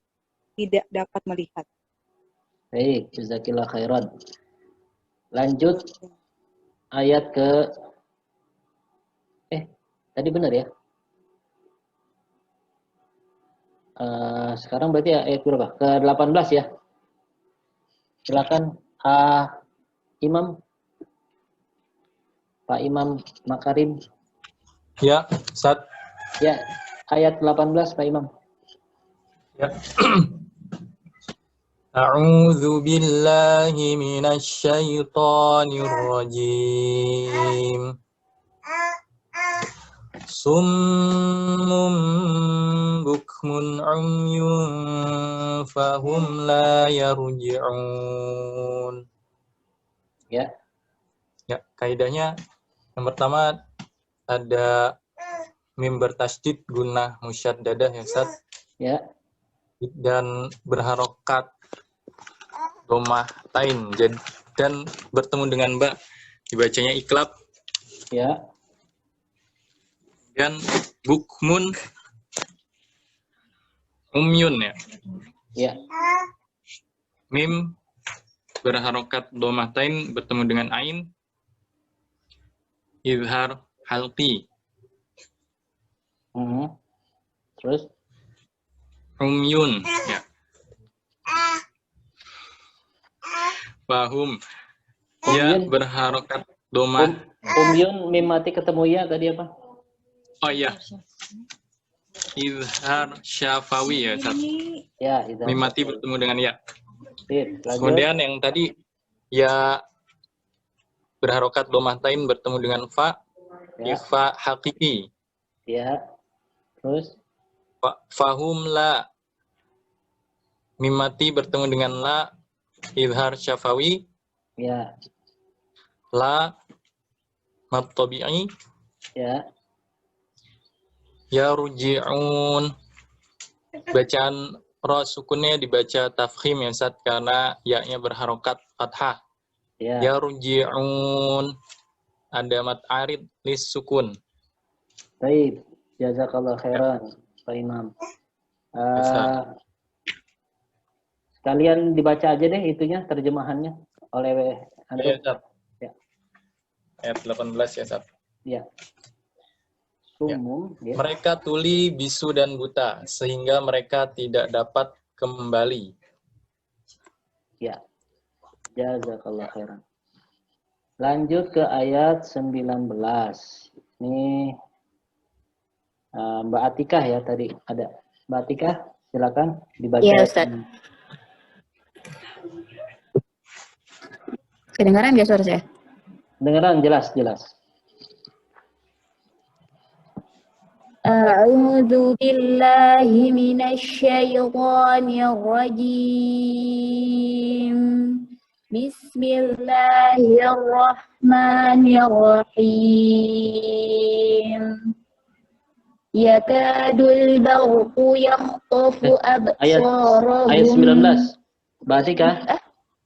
tidak dapat melihat. Baik, jazakillah khairan. Lanjut ayat ke tadi benar ya? Sekarang berarti ayat berapa? Ke 18 ya? Silakan Imam. Pak Imam Makarim. Ya, Ustaz. Ya, ayat 18 Pak Imam. Ya. A'udzu billahi minasy syaithanir rajim. Summum bukmun umyun fahum la yarji'un. Ya. Ya, kaidahnya yang pertama ada mim bertasydid guna musyaddadah ya Ustaz. Ya. Dan berharokat dhammah tain dan bertemu dengan ba. dibacanya iklab. Ya. Dan bukmun umyun ya. Ya. Mim berharokat domatain bertemu dengan ain. Izhar halqi. Terus? Umyun ya. Fahum. Ya berharokat doma. Umyun mim mati ketemu ya tadi apa? Oh iya. Izhar syafawi ya. Ya, itu. Mim mati bertemu dengan ya. Sip, lanjut. Kemudian yang tadi ya berharokat domatain bertemu dengan fa. Ya. Ikhfa hakiki. Ya. Terus? Fahum la. Mim mati bertemu dengan la. Izhar syafawi. Ya. La mad tabi'i. Ya. Ya ruji'un. Bacaan ra sukunnya dibaca tafkhim ya Ustaz, karena ya-nya berharokat fathah. Ya. Ya ruji'un. Ada mat arid lis sukun. Baik. Jazakallah khairan, Pak Imam. Kalian dibaca aja deh itunya, terjemahannya oleh antum. Ya, Ustaz. Ya. Ayat 18 ya Ustaz. Ya. Sumum, ya. Mereka tuli, bisu, dan buta, sehingga mereka tidak dapat kembali. Ya. Jazakallah khairan. Lanjut ke ayat 19. Ini Mbak Atikah ya tadi ada. Mbak Atikah, silakan dibaca. Iya, Ustaz. Kedengaran nggak suara saya? Dengaran jelas. A'udzu billahi minasyaitonir rajim. Bismillahirrahmanirrahim. Yakadul barqu yakhtafu absarahum. Ayat 19. Mbak Atikah.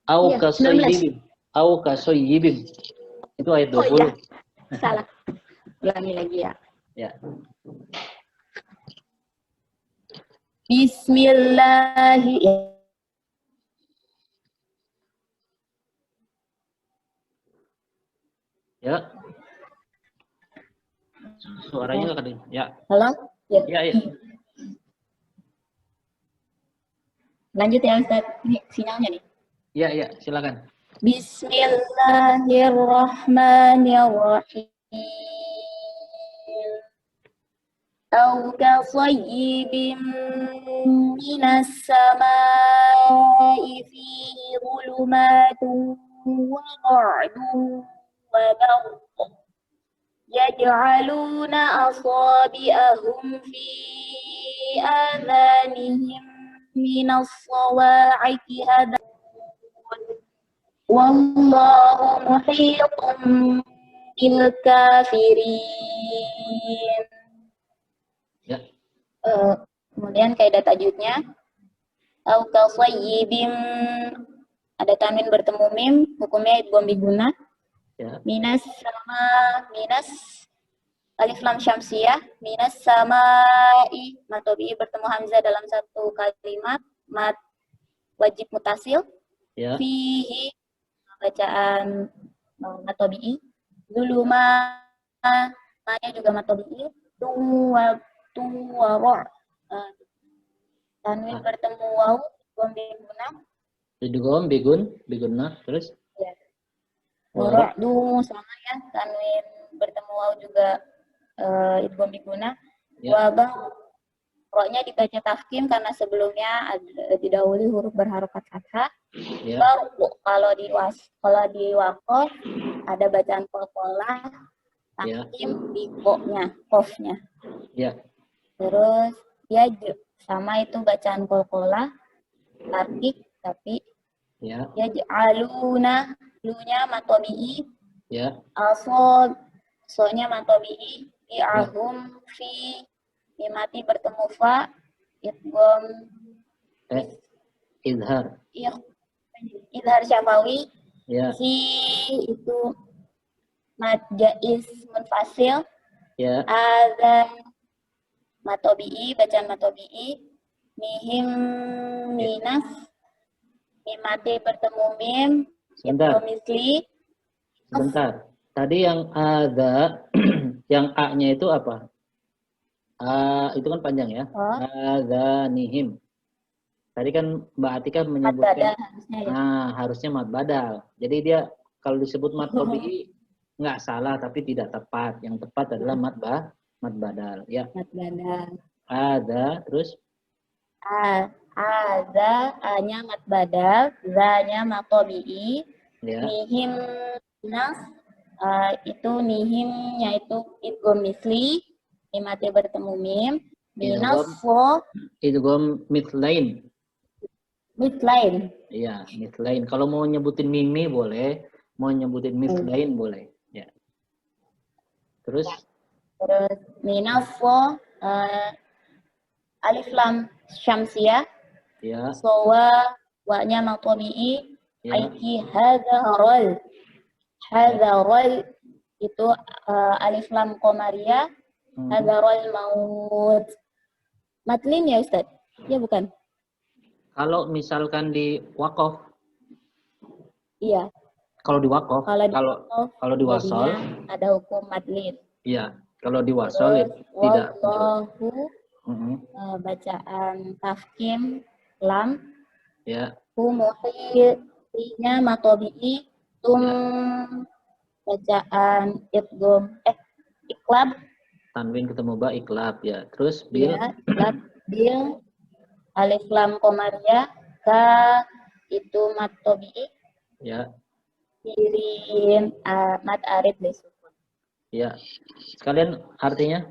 Au Iya, kasoyyibim. Au kasoyyibim. Itu ayat 20. Oh iya, salah. Ulangi lagi ya. Ya. Bismillahirrahmanirrahim. Ya. Suaranya nggak kedengaran. Ya. Halo? Ya. Ya. Lanjut ya Ustaz. Ini sinyalnya nih. Ya, silakan. Bismillahirrahmanirrahim. Au kasayyibin minas samai fihi dhulumatun wa ra'dun wa barq. Yaj'aluna asabi'ahum fi adhanihim minas sawa'iqi hadha. Wallahu muhitun bil kafirin. Ya. Kemudian kaidah tajwidnya au kasayyibim, ada tanwin bertemu mim, hukumnya idgham biguna. Ya. Minas alif lam syamsiyah, minas samai, mad tabi'i bertemu hamzah dalam satu kalimat, mad wajib mutasil. Ya. Fihi, bacaan mad tabi'i. Zuluma, manya juga mad tabi'i. Tuwa tanwin bertemu waw, idgham biguna. Idgham bigunna terus. Ya. Ra'du sama ya, tanwin bertemu waw juga idgham biguna. Ya. Wa ro-nya dibaca tafkhim karena sebelumnya didahului huruf berharokat fathah. Ya. Baru kalau di waqaf ada bacaan qalqalah, tafkhim di qofnya. Ya. Terus ya sama itu bacaan qalqalah, tarkik tapi Ya. yaj'aluna, lu-nya mad tabi'i. Ya. So-nya mad tabi'i. Bi'ahum fi, mimati bertemu fa, idgham Izhar. izhar syafawi. Ya. Fi itu mad jaiz munfasil, Ya. ada matobi'i, bacaan matobi'i, mihim minas, mimati bertemu mim, Sebentar. misli, Sebentar. Tadi yang ada, yang A-nya itu apa? Itu kan panjang ya. Adzanihim. Tadi kan Mbak Atika mad menyebutkan, badal harusnya ya. harusnya mad badal. Jadi dia kalau disebut mad tabi'i nggak salah tapi tidak tepat. Yang tepat adalah mad badal. Ya. Mad badal. Ada, terus Ada, A-nya mad badal, za-nya matobi'i, ya. nihim minas, itu nihimnya itu idgham misli, mimati bertemu mim, minas fo Idgham mithlain. mitlain. Iya, mithlain. Kalau mau nyebutin mimi boleh, mau nyebutin mithlain boleh. Ya. Terus Minas fo alif lam syamsiyah, ya, sowa wa-nya matobi'i, ya. aiki hadharol. Hadharol itu alif lam qamariyah, hadharol maut. Matlin ya Ustaz? Ya bukan? Kalau misalkan di wakaf, Iya. kalau di wakaf, kalau di wasol, jadinya ada hukum matlin. iya. Kalau di wasol tidak. Wallahu bacaan tafkim lam, Ya. muhyinya matobi'i, bacaan idgham iklab, Tanwin ketemu ba iklab ya. Terus bil. ya, iklab bil, alif lam qamariyah, ka itu matobi'i, Ya. kirim mad arif disukun. Ya. Sekalian artinya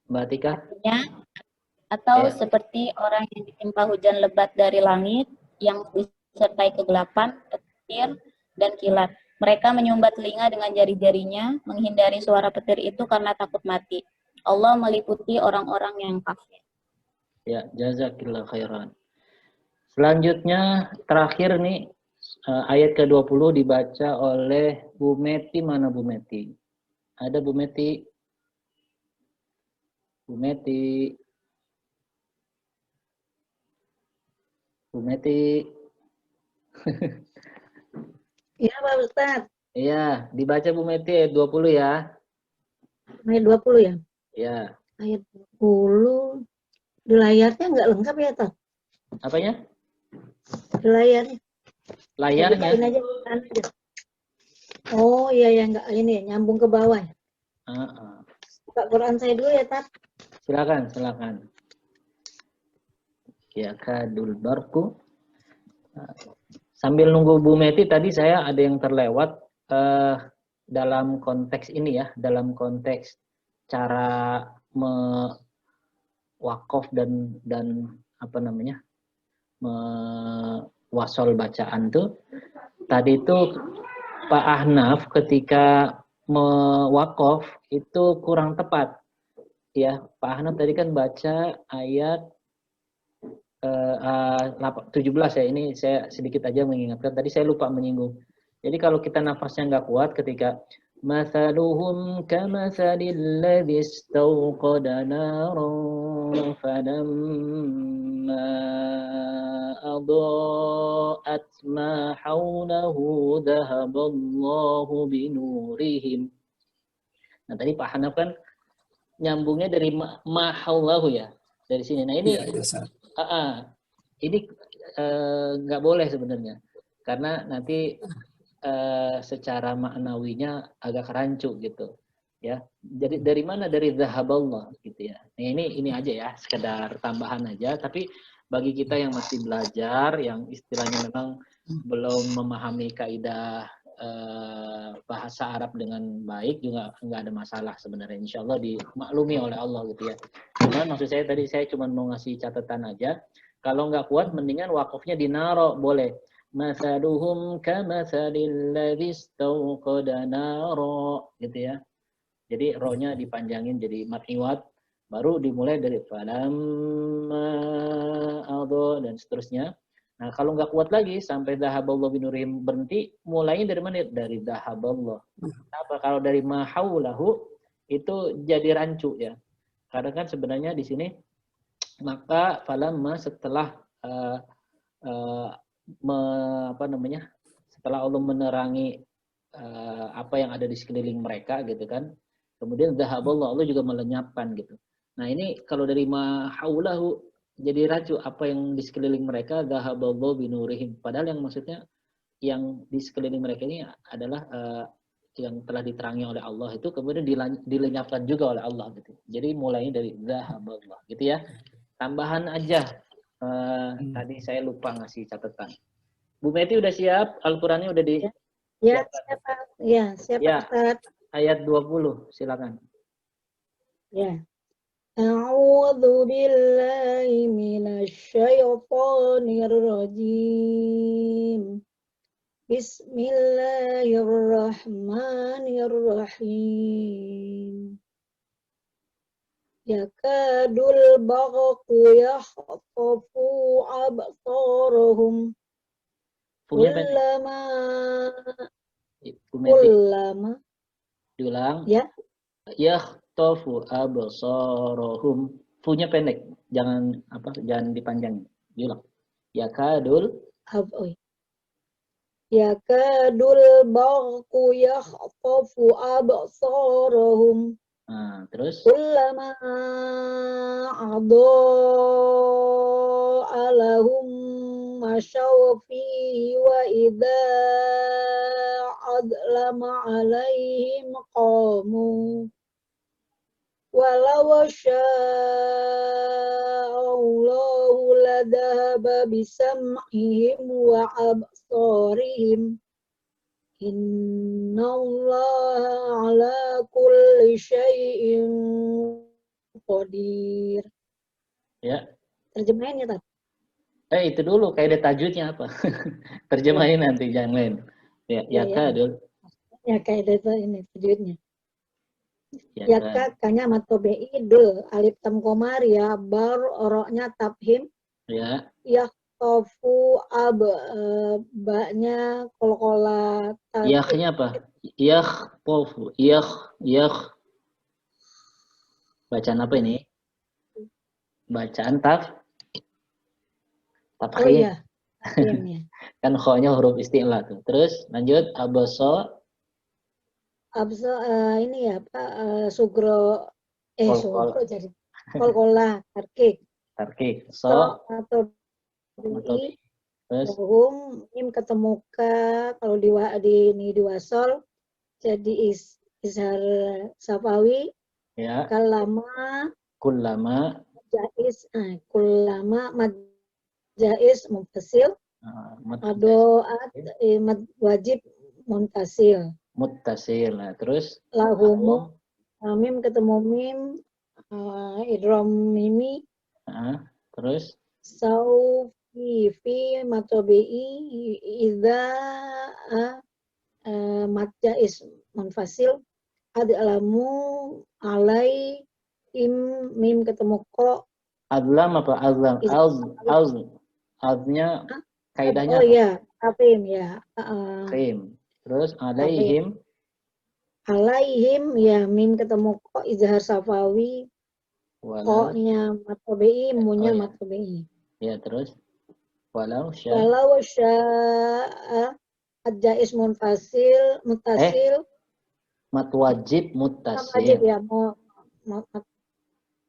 Mbak Atika? Artinya atau Ya. seperti orang yang ditimpa hujan lebat dari langit yang disertai kegelapan, petir, dan kilat. Mereka menyumbat telinga dengan jari-jarinya, menghindari suara petir itu karena takut mati. Allah meliputi orang-orang yang kafir. Ya, jazakillah khairan. Selanjutnya terakhir nih ayat ke-20 dibaca oleh Bu Meti. Mana Bu Meti? Ada Bu Meti? Bu Meti. Bu Meti. Iya Pak Ustadz. Iya, dibaca Bu Meti ayat 20 ya. Ayat 20 ya? Ya. Ayat 20. Di layarnya nggak lengkap ya, Tad? Apanya? Di layarnya. Layarnya. Bukain aja, bukaan aja. Oh iya ya, nggak ini nyambung ke bawah. Buka Quran saya dulu ya, Tad. Silakan. Ya, kadul barku. Sambil nunggu Bu Meti, tadi saya ada yang terlewat dalam konteks ini ya, dalam konteks cara mewakaf dan apa namanya, mewasol bacaan tuh. Tadi itu Pak Ahnaf ketika mewakaf itu kurang tepat. Ya, Pak Ahnaf tadi kan baca ayat 17 ya, ini saya sedikit aja mengingatkan, tadi saya lupa menyinggung. Jadi kalau kita nafasnya nggak kuat ketika mathaluhum kamathalil ladzi istawqada naran falamma adaa'at ma hawlahu dhahaballahu binurihim. Nah tadi Pak Hanaf kan nyambungnya dari ma hawlahu ya, dari sini. Nah ini ini nggak boleh sebenarnya, karena nanti secara maknawinya agak rancu gitu, ya. Jadi dari mana? Dari zahaballah gitu ya. Nah, ini aja ya, sekedar tambahan aja. Tapi bagi kita yang masih belajar, yang istilahnya memang belum memahami kaidah bahasa Arab dengan baik, juga nggak ada masalah sebenarnya. Insya Allah dimaklumi oleh Allah gitu ya. Cuman maksud saya tadi saya cuma mau ngasih catatan aja. Kalau nggak kuat, mendingan wakafnya dinaro, boleh. Mathaluhum kamathalil ladzi istawqada naro, gitu ya. Jadi ro-nya dipanjangin jadi mad iwad, baru dimulai dari falamma adha dan seterusnya. Nah, kalau nggak kuat lagi sampai dhahaballahu binurihim berhenti, mulainya dari mana? Dari dhahaballah. Apa? Kalau dari mahaulahu itu jadi rancu ya. Karena kan sebenarnya di sini maka falamma setelah setelah Allah menerangi apa yang ada di sekeliling mereka gitu kan. Kemudian dhahaballah, Allah juga melenyapkan gitu. Nah, ini kalau dari mahaulahu jadi rancu apa yang di sekeliling mereka, dhahaballahu binurihim. Padahal yang maksudnya yang di sekeliling mereka ini adalah yang telah diterangi oleh Allah itu kemudian dilenyapkan juga oleh Allah gitu. Jadi mulainya dari dhahaballah gitu ya. Tambahan aja tadi saya lupa ngasih catatan. Bu Meti udah siap? Al-Qur'annya udah di Ya, siap, ya, siap, ya. Ustaz. Ayat 20, silakan. Ya. A'udzu billahi minasyaitonir rajim. Bismillahirrahmanirrahim. Yakadul barqu yakhtafu absarahum. Kullama diulang. Ya. Yakhtafu absarahum. Funya pendek, jangan dipanjangin. Diulang. Yakadul barqu yakhtafu absarahum. Nah, terus Kullama adaa lahum masyaw fihi wa idza adlama alaihim qamu walau sya'allahu ladhaba bisam'ihim wa absarihim innallaha ala kulli syai'in qadir. Ya. Terjemahin ya, Tat? Itu dulu kaidah tajwidnya apa? Terjemahin nanti jangan lain. Ya, yakadul. Ya kaidah itu ini tajwidnya. Yaka kanya matobei dul alif tam komar ya bar oroknya tabhim. Ya. Tofu baknya kol-kola. Yakhnya apa? Yakh tofu. Yakh. Bacaan apa ini? Bacaan tafkhim. Oh iya. Tafkhimnya. Kan kho-nya huruf isti'la tuh. Terus lanjut abso. Ini ya Pak sugro Kol-kola. jadi kol-kola tarkik. So atau terus mim ketemu ka kalau di wasol jadi izhar safawi ya kullama jaiz kullama jaiz muttasil adoat wajib muttasil nah terus lahum mim ketemu mim idrom mimi terus fi matobi'i idza matja is munfasil adlamu alai mim ketemu ko adlam apa aznya kaidahnya oh iya tafhim ya terus alaihim ya mim ketemu ko izhar safawi ko-nya matobi'i munya matobi'i ya terus walau sya'a ad-jaiz munfasil muttasil wajib muttasil wajib ya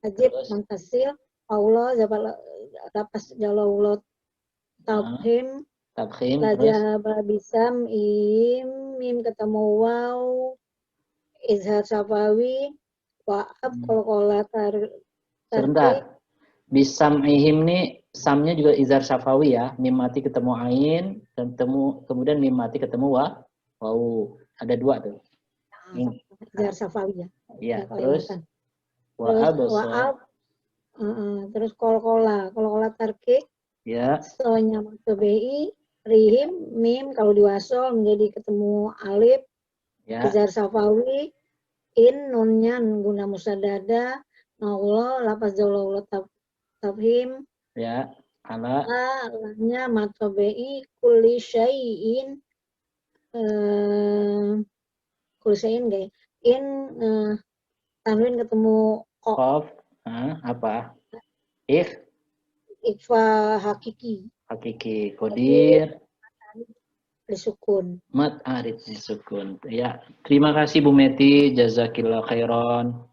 wajib muttasil Allah lapas jalawullah tabhim lajaba bisam mim ketemu waw izhar safawi wa'ab kol-kola sebentar bisam'ihim nih samnya juga izhar syafawi ya, mim mati ketemu ain dan kemudian mim mati ketemu waw. Ada dua tuh. Izhar syafawi ya. Iya, terus wa'ab terus kol-kola tarkik ya. So-nya matobi'i rihim mim kalau diwasol menjadi ketemu alif ya. Izhar syafawi nunnya guna musadada Allah lapas jaulah tabhim ya Ala Allahnya matobi kulli syai'in kulli syai'in gak ya? Tanwin ketemu kok qaf apa? ikfa hakiki Qadir disukun. mat arid disukun. Ya, terima kasih Bu Meti, jazakillah khairan.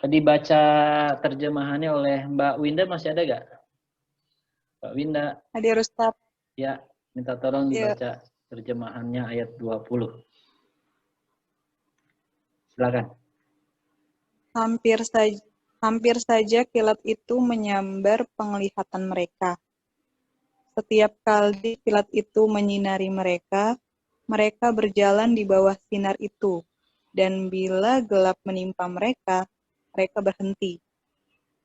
Dibaca terjemahannya oleh Mbak Winda, masih ada gak? Mbak Winda, Hadir Ustaz. ya, minta tolong Ya. dibaca terjemahannya ayat 20. Silakan. Hampir saja kilat itu menyambar penglihatan mereka. Setiap kali kilat itu menyinari mereka, mereka berjalan di bawah sinar itu, dan bila gelap menimpa mereka, mereka berhenti.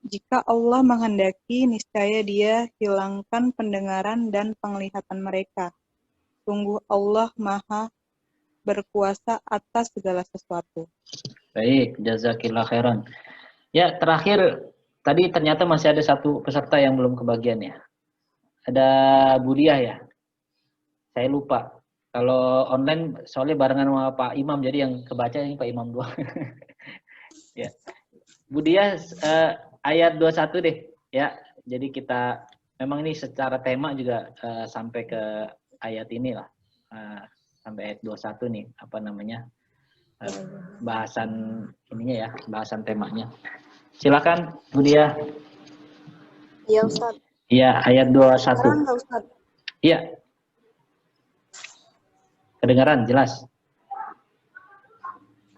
Jika Allah menghendaki, niscaya Dia hilangkan pendengaran dan penglihatan mereka. Sungguh Allah Maha berkuasa atas segala sesuatu. Baik, jazakillah khairan. Ya, terakhir tadi ternyata masih ada satu peserta yang belum kebagian ya. Ada Budiah ya. Saya lupa. Kalau online soalnya barengan sama Pak Imam, jadi yang kebaca ini Pak Imam doang. Ya. Budiah ayat 21 deh ya. Jadi kita memang ini secara tema juga sampai ke ayat inilah. Sampai ayat 21 nih, apa namanya? Bahasan ininya ya, bahasan temanya. Silakan Budiah. Iya Ustaz. Iya, ayat 21. Kedengaran nggak Ustaz? Iya. Kedengaran jelas.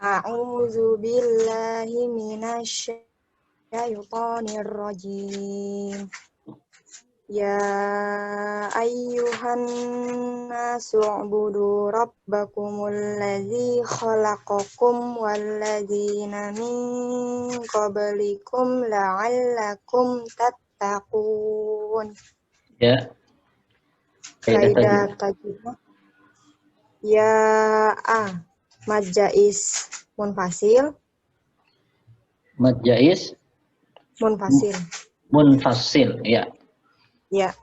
A'udzu billahi minasyaitonir rajim. Ya ayyuhan nasu ubudu rabbakumul ladzi khalaqakum wal ladzina min qablikum la'allakum tattaqun. Ya. Kaidah tajwid. Ya mad jaiz munfasil. Mad jaiz Munfasil. munfasil, ya. Ya.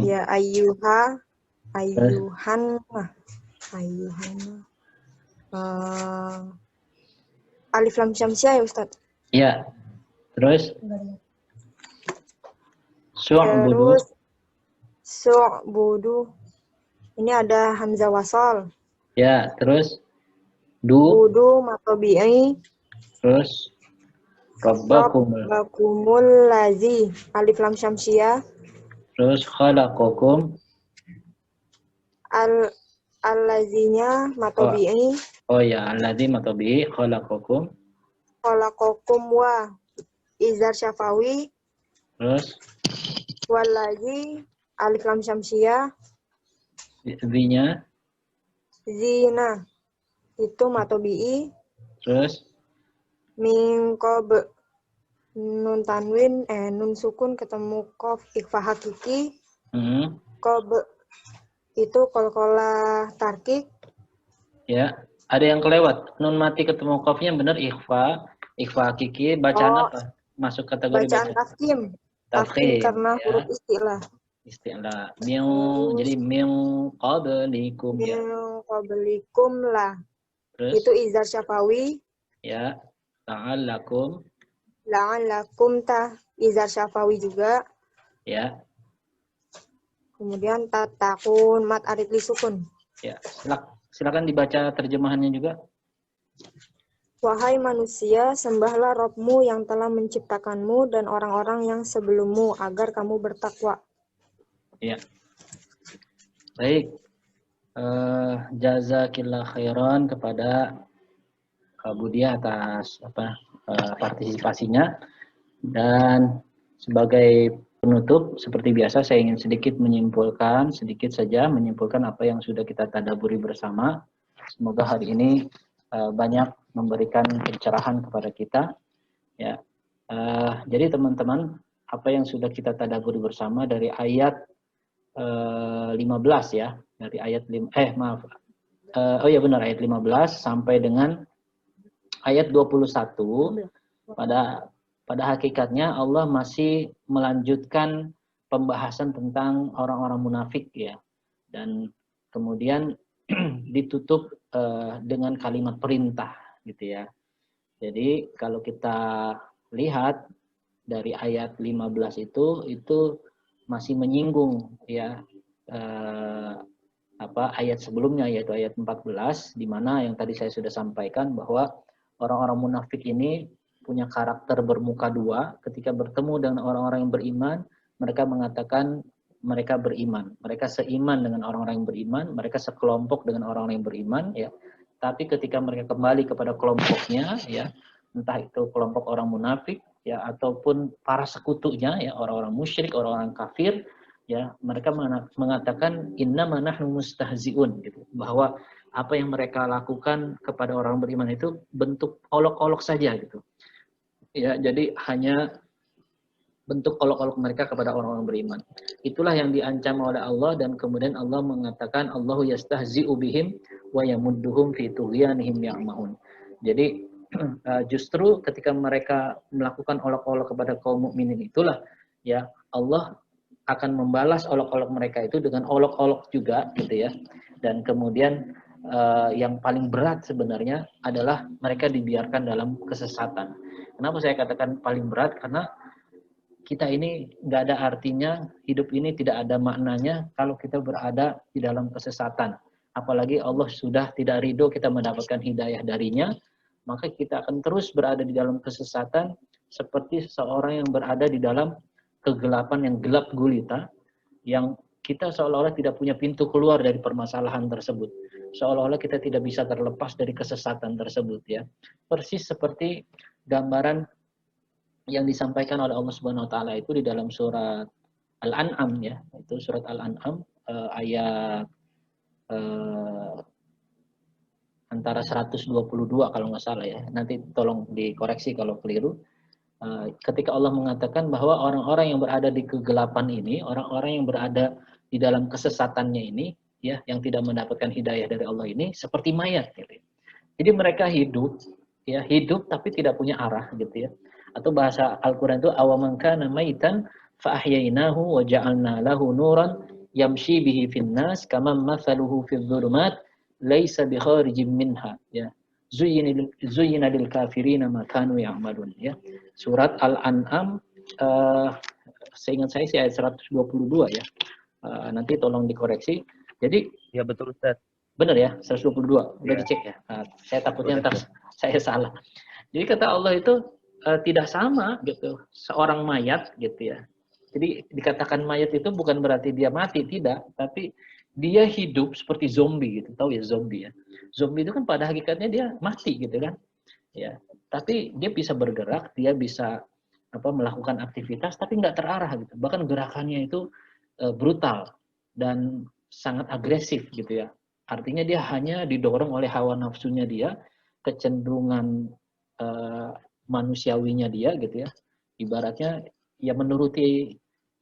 Ya ayyuhan. Alif lam syamsiah ya Ustaz? Ya. Terus Terus su'budu. Ini ada hamzah wasal. Ya, terus Budu matobi'i. Terus Rabbakumul lazi. Alif lam syamsiah. Terus khalaqakum. Al-lazinya matobi'i. Oh ya, alladzi matobi'i khalaqakum. Khalaqakum wa izar syafawi. Terus Walazi alif lam syamsiah. Zinya. Zina. Itu matobi'i. Terus Min qob nun tanwin nun sukun ketemu qaf ikhfa hakiki. Qob itu qalqalah tarkik. Ya, ada yang kelewat. Nun mati ketemu qafnya benar ikhfa hakiki. Bacaan apa? Masuk kategori bacaan tafkhim. Tafkhim karena huruf istilah. Istilah. Jadi min qablikum ya. Min qablikum lah. Terus itu izar syafawi. Ya. La'allakum izar syafawi juga. Ya. Kemudian tatakun mat arid li sukun. Ya, silakan dibaca terjemahannya juga. Wahai manusia, sembahlah Rabbmu yang telah menciptakanmu dan orang-orang yang sebelummu agar kamu bertakwa. Ya. Baik. Jazakillah khairan kepada Budiah atas partisipasinya. Dan sebagai penutup, seperti biasa saya ingin sedikit saja menyimpulkan apa yang sudah kita tadaburi bersama. Semoga hari ini banyak memberikan pencerahan kepada kita. Ya, jadi teman-teman, apa yang sudah kita tadaburi bersama dari ayat 15 ya, dari ayat ayat 15 sampai dengan ayat 21 pada pada hakikatnya Allah masih melanjutkan pembahasan tentang orang-orang munafik ya. Dan kemudian ditutup dengan kalimat perintah gitu ya. Jadi kalau kita lihat dari ayat 15 itu masih menyinggung ya ayat sebelumnya, yaitu ayat 14, di mana yang tadi saya sudah sampaikan bahwa orang-orang munafik ini punya karakter bermuka dua. Ketika bertemu dengan orang-orang yang beriman, mereka mengatakan mereka beriman, mereka seiman dengan orang-orang yang beriman, mereka sekelompok dengan orang-orang yang beriman ya. Tapi ketika mereka kembali kepada kelompoknya ya, entah itu kelompok orang munafik ya ataupun para sekutunya ya, orang-orang musyrik, orang-orang kafir ya, mereka mengatakan innama nahnu mustahziun gitu, bahwa apa yang mereka lakukan kepada orang beriman itu bentuk olok-olok saja gitu. Ya, jadi hanya bentuk olok-olok mereka kepada orang-orang beriman. Itulah yang diancam oleh Allah, dan kemudian Allah mengatakan Allahu yastahzi'u bihim wa yamudduhum fi tughyanihim ya'mahun. Jadi justru ketika mereka melakukan olok-olok kepada kaum mukminin itulah ya, Allah akan membalas olok-olok mereka itu dengan olok-olok juga gitu ya. Dan kemudian yang paling berat sebenarnya adalah mereka dibiarkan dalam kesesatan. Kenapa saya katakan paling berat? Karena kita ini nggak ada artinya, hidup ini tidak ada maknanya kalau kita berada di dalam kesesatan. Apalagi Allah sudah tidak ridho kita mendapatkan hidayah darinya, maka kita akan terus berada di dalam kesesatan seperti seseorang yang berada di dalam kegelapan yang gelap gulita, yang kita seolah-olah tidak punya pintu keluar dari permasalahan tersebut. Seolah-olah kita tidak bisa terlepas dari kesesatan tersebut ya. Persis seperti gambaran yang disampaikan oleh Allah Subhanahu wa taala itu di dalam surat Al-An'am ya. Itu surat Al-An'am ayat antara 122 kalau nggak salah ya. Nanti tolong dikoreksi kalau keliru. Ketika Allah mengatakan bahwa orang-orang yang berada di kegelapan ini, orang-orang yang berada di dalam kesesatannya ini, ya, yang tidak mendapatkan hidayah dari Allah ini, seperti mayat. Gitu. Jadi mereka hidup, ya, hidup tapi tidak punya arah, gitu ya. Atau bahasa Al-Quran itu awaman kana maitan fa ahyainahu wa ja'alna lahu nuran yamshi bihi fin nas kama mathaluhu fil dhulumat laisa bi kharijin minha ya. Zuyyina lil kafirina ma kanu ya'malun ya. Surat Al-An'am seingat saya sih ayat 122 ya. Nanti tolong dikoreksi. Jadi ya betul Ustaz. Benar ya, 122. Udah dicek ya. Saya takutnya ntar saya salah. Jadi kata Allah itu tidak sama gitu. Seorang mayat gitu ya. Jadi dikatakan mayat itu bukan berarti dia mati, tidak, tapi dia hidup seperti zombie gitu. Tahu ya zombie ya. Zombie itu kan pada hakikatnya dia mati gitu kan. Ya. Tapi dia bisa bergerak, dia bisa melakukan aktivitas tapi nggak terarah gitu. Bahkan gerakannya itu brutal dan sangat agresif gitu ya. Artinya dia hanya didorong oleh hawa nafsunya dia, kecenderungan manusiawinya dia gitu ya. Ibaratnya ya menuruti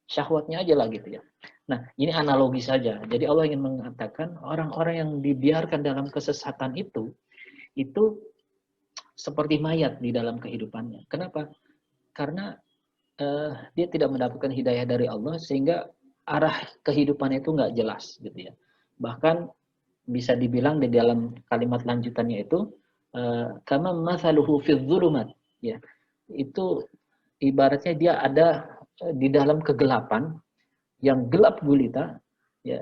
syahwatnya aja lah gitu ya. Nah, ini analogi saja. Jadi Allah ingin mengatakan orang-orang yang dibiarkan dalam kesesatan itu seperti mayat di dalam kehidupannya. Kenapa? Karena dia tidak mendapatkan hidayah dari Allah sehingga arah kehidupannya itu nggak jelas gitu ya. Bahkan bisa dibilang di dalam kalimat lanjutannya itu kama mathaluhu fidz dzulumat ya. Itu ibaratnya dia ada di dalam kegelapan yang gelap gulita ya,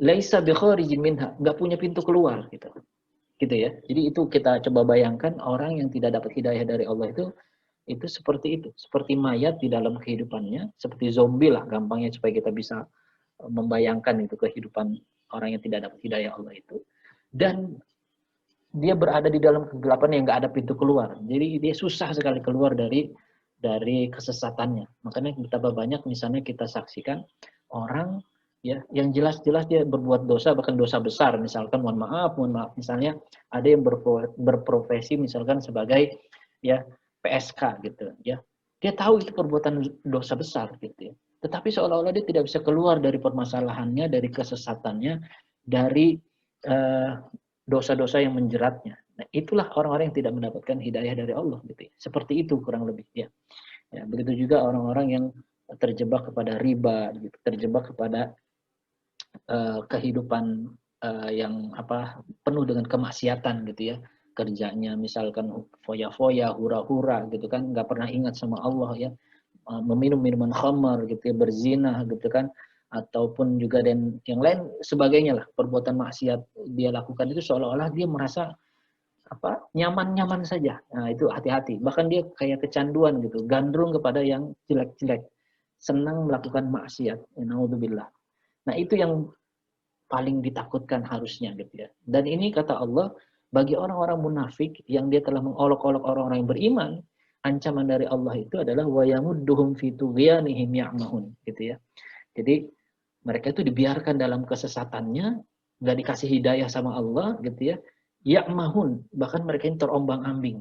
laisa bi kharijin minha, enggak punya pintu keluar gitu. Gitu ya. Jadi itu kita coba bayangkan orang yang tidak dapat hidayah dari Allah itu seperti itu, seperti mayat di dalam kehidupannya, seperti zombie lah gampangnya supaya kita bisa membayangkan itu kehidupan orang yang tidak dapat hidayah Allah itu. Dan dia berada di dalam kegelapan yang enggak ada pintu keluar. Jadi dia susah sekali keluar dari kesesatannya. Makanya betapa banyak misalnya kita saksikan orang ya yang jelas-jelas dia berbuat dosa, bahkan dosa besar, misalkan mohon maaf misalnya ada yang berprofesi misalkan sebagai ya PSK gitu ya. Dia tahu itu perbuatan dosa besar gitu ya. Tetapi seolah-olah dia tidak bisa keluar dari permasalahannya, dari kesesatannya, dari dosa-dosa yang menjeratnya. Nah, itulah orang-orang yang tidak mendapatkan hidayah dari Allah gitu ya. Seperti itu kurang lebih ya. Ya, begitu juga orang-orang yang terjebak kepada riba, gitu, terjebak kepada kehidupan yang penuh dengan kemaksiatan gitu ya, kerjanya misalkan foya-foya, hura-hura gitu kan, nggak pernah ingat sama Allah ya, meminum minuman khamar gitu ya, berzina gitu kan, ataupun juga dan yang lain sebagainya lah, perbuatan maksiat dia lakukan itu seolah-olah dia merasa nyaman-nyaman saja. Nah, itu hati-hati. Bahkan dia kayak kecanduan gitu, gandrung kepada yang jelek-jelek, senang melakukan maksiat. Naudzubillah. Nah, itu yang paling ditakutkan harusnya gitu ya. Dan ini kata Allah, bagi orang-orang munafik yang dia telah mengolok-olok orang-orang yang beriman, ancaman dari Allah itu adalah wa yamudduhum fi tughyanihim ya'mahun gitu ya. Jadi mereka itu dibiarkan dalam kesesatannya, nggak dikasih hidayah sama Allah gitu ya. Ya'mahun, bahkan mereka ini terombang-ambing,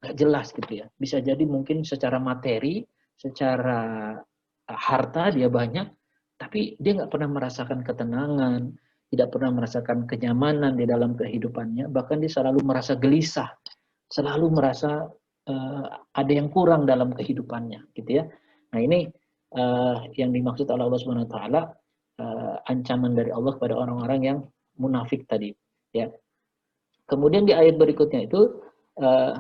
nggak jelas gitu ya. Bisa jadi mungkin secara materi, secara harta dia banyak, tapi dia nggak pernah merasakan ketenangan, tidak pernah merasakan kenyamanan di dalam kehidupannya, bahkan dia selalu merasa gelisah, selalu merasa ada yang kurang dalam kehidupannya, gitu ya. Nah ini yang dimaksud oleh Allah Subhanahu Wa Taala, ancaman dari Allah kepada orang-orang yang munafik tadi, ya. Kemudian di ayat berikutnya itu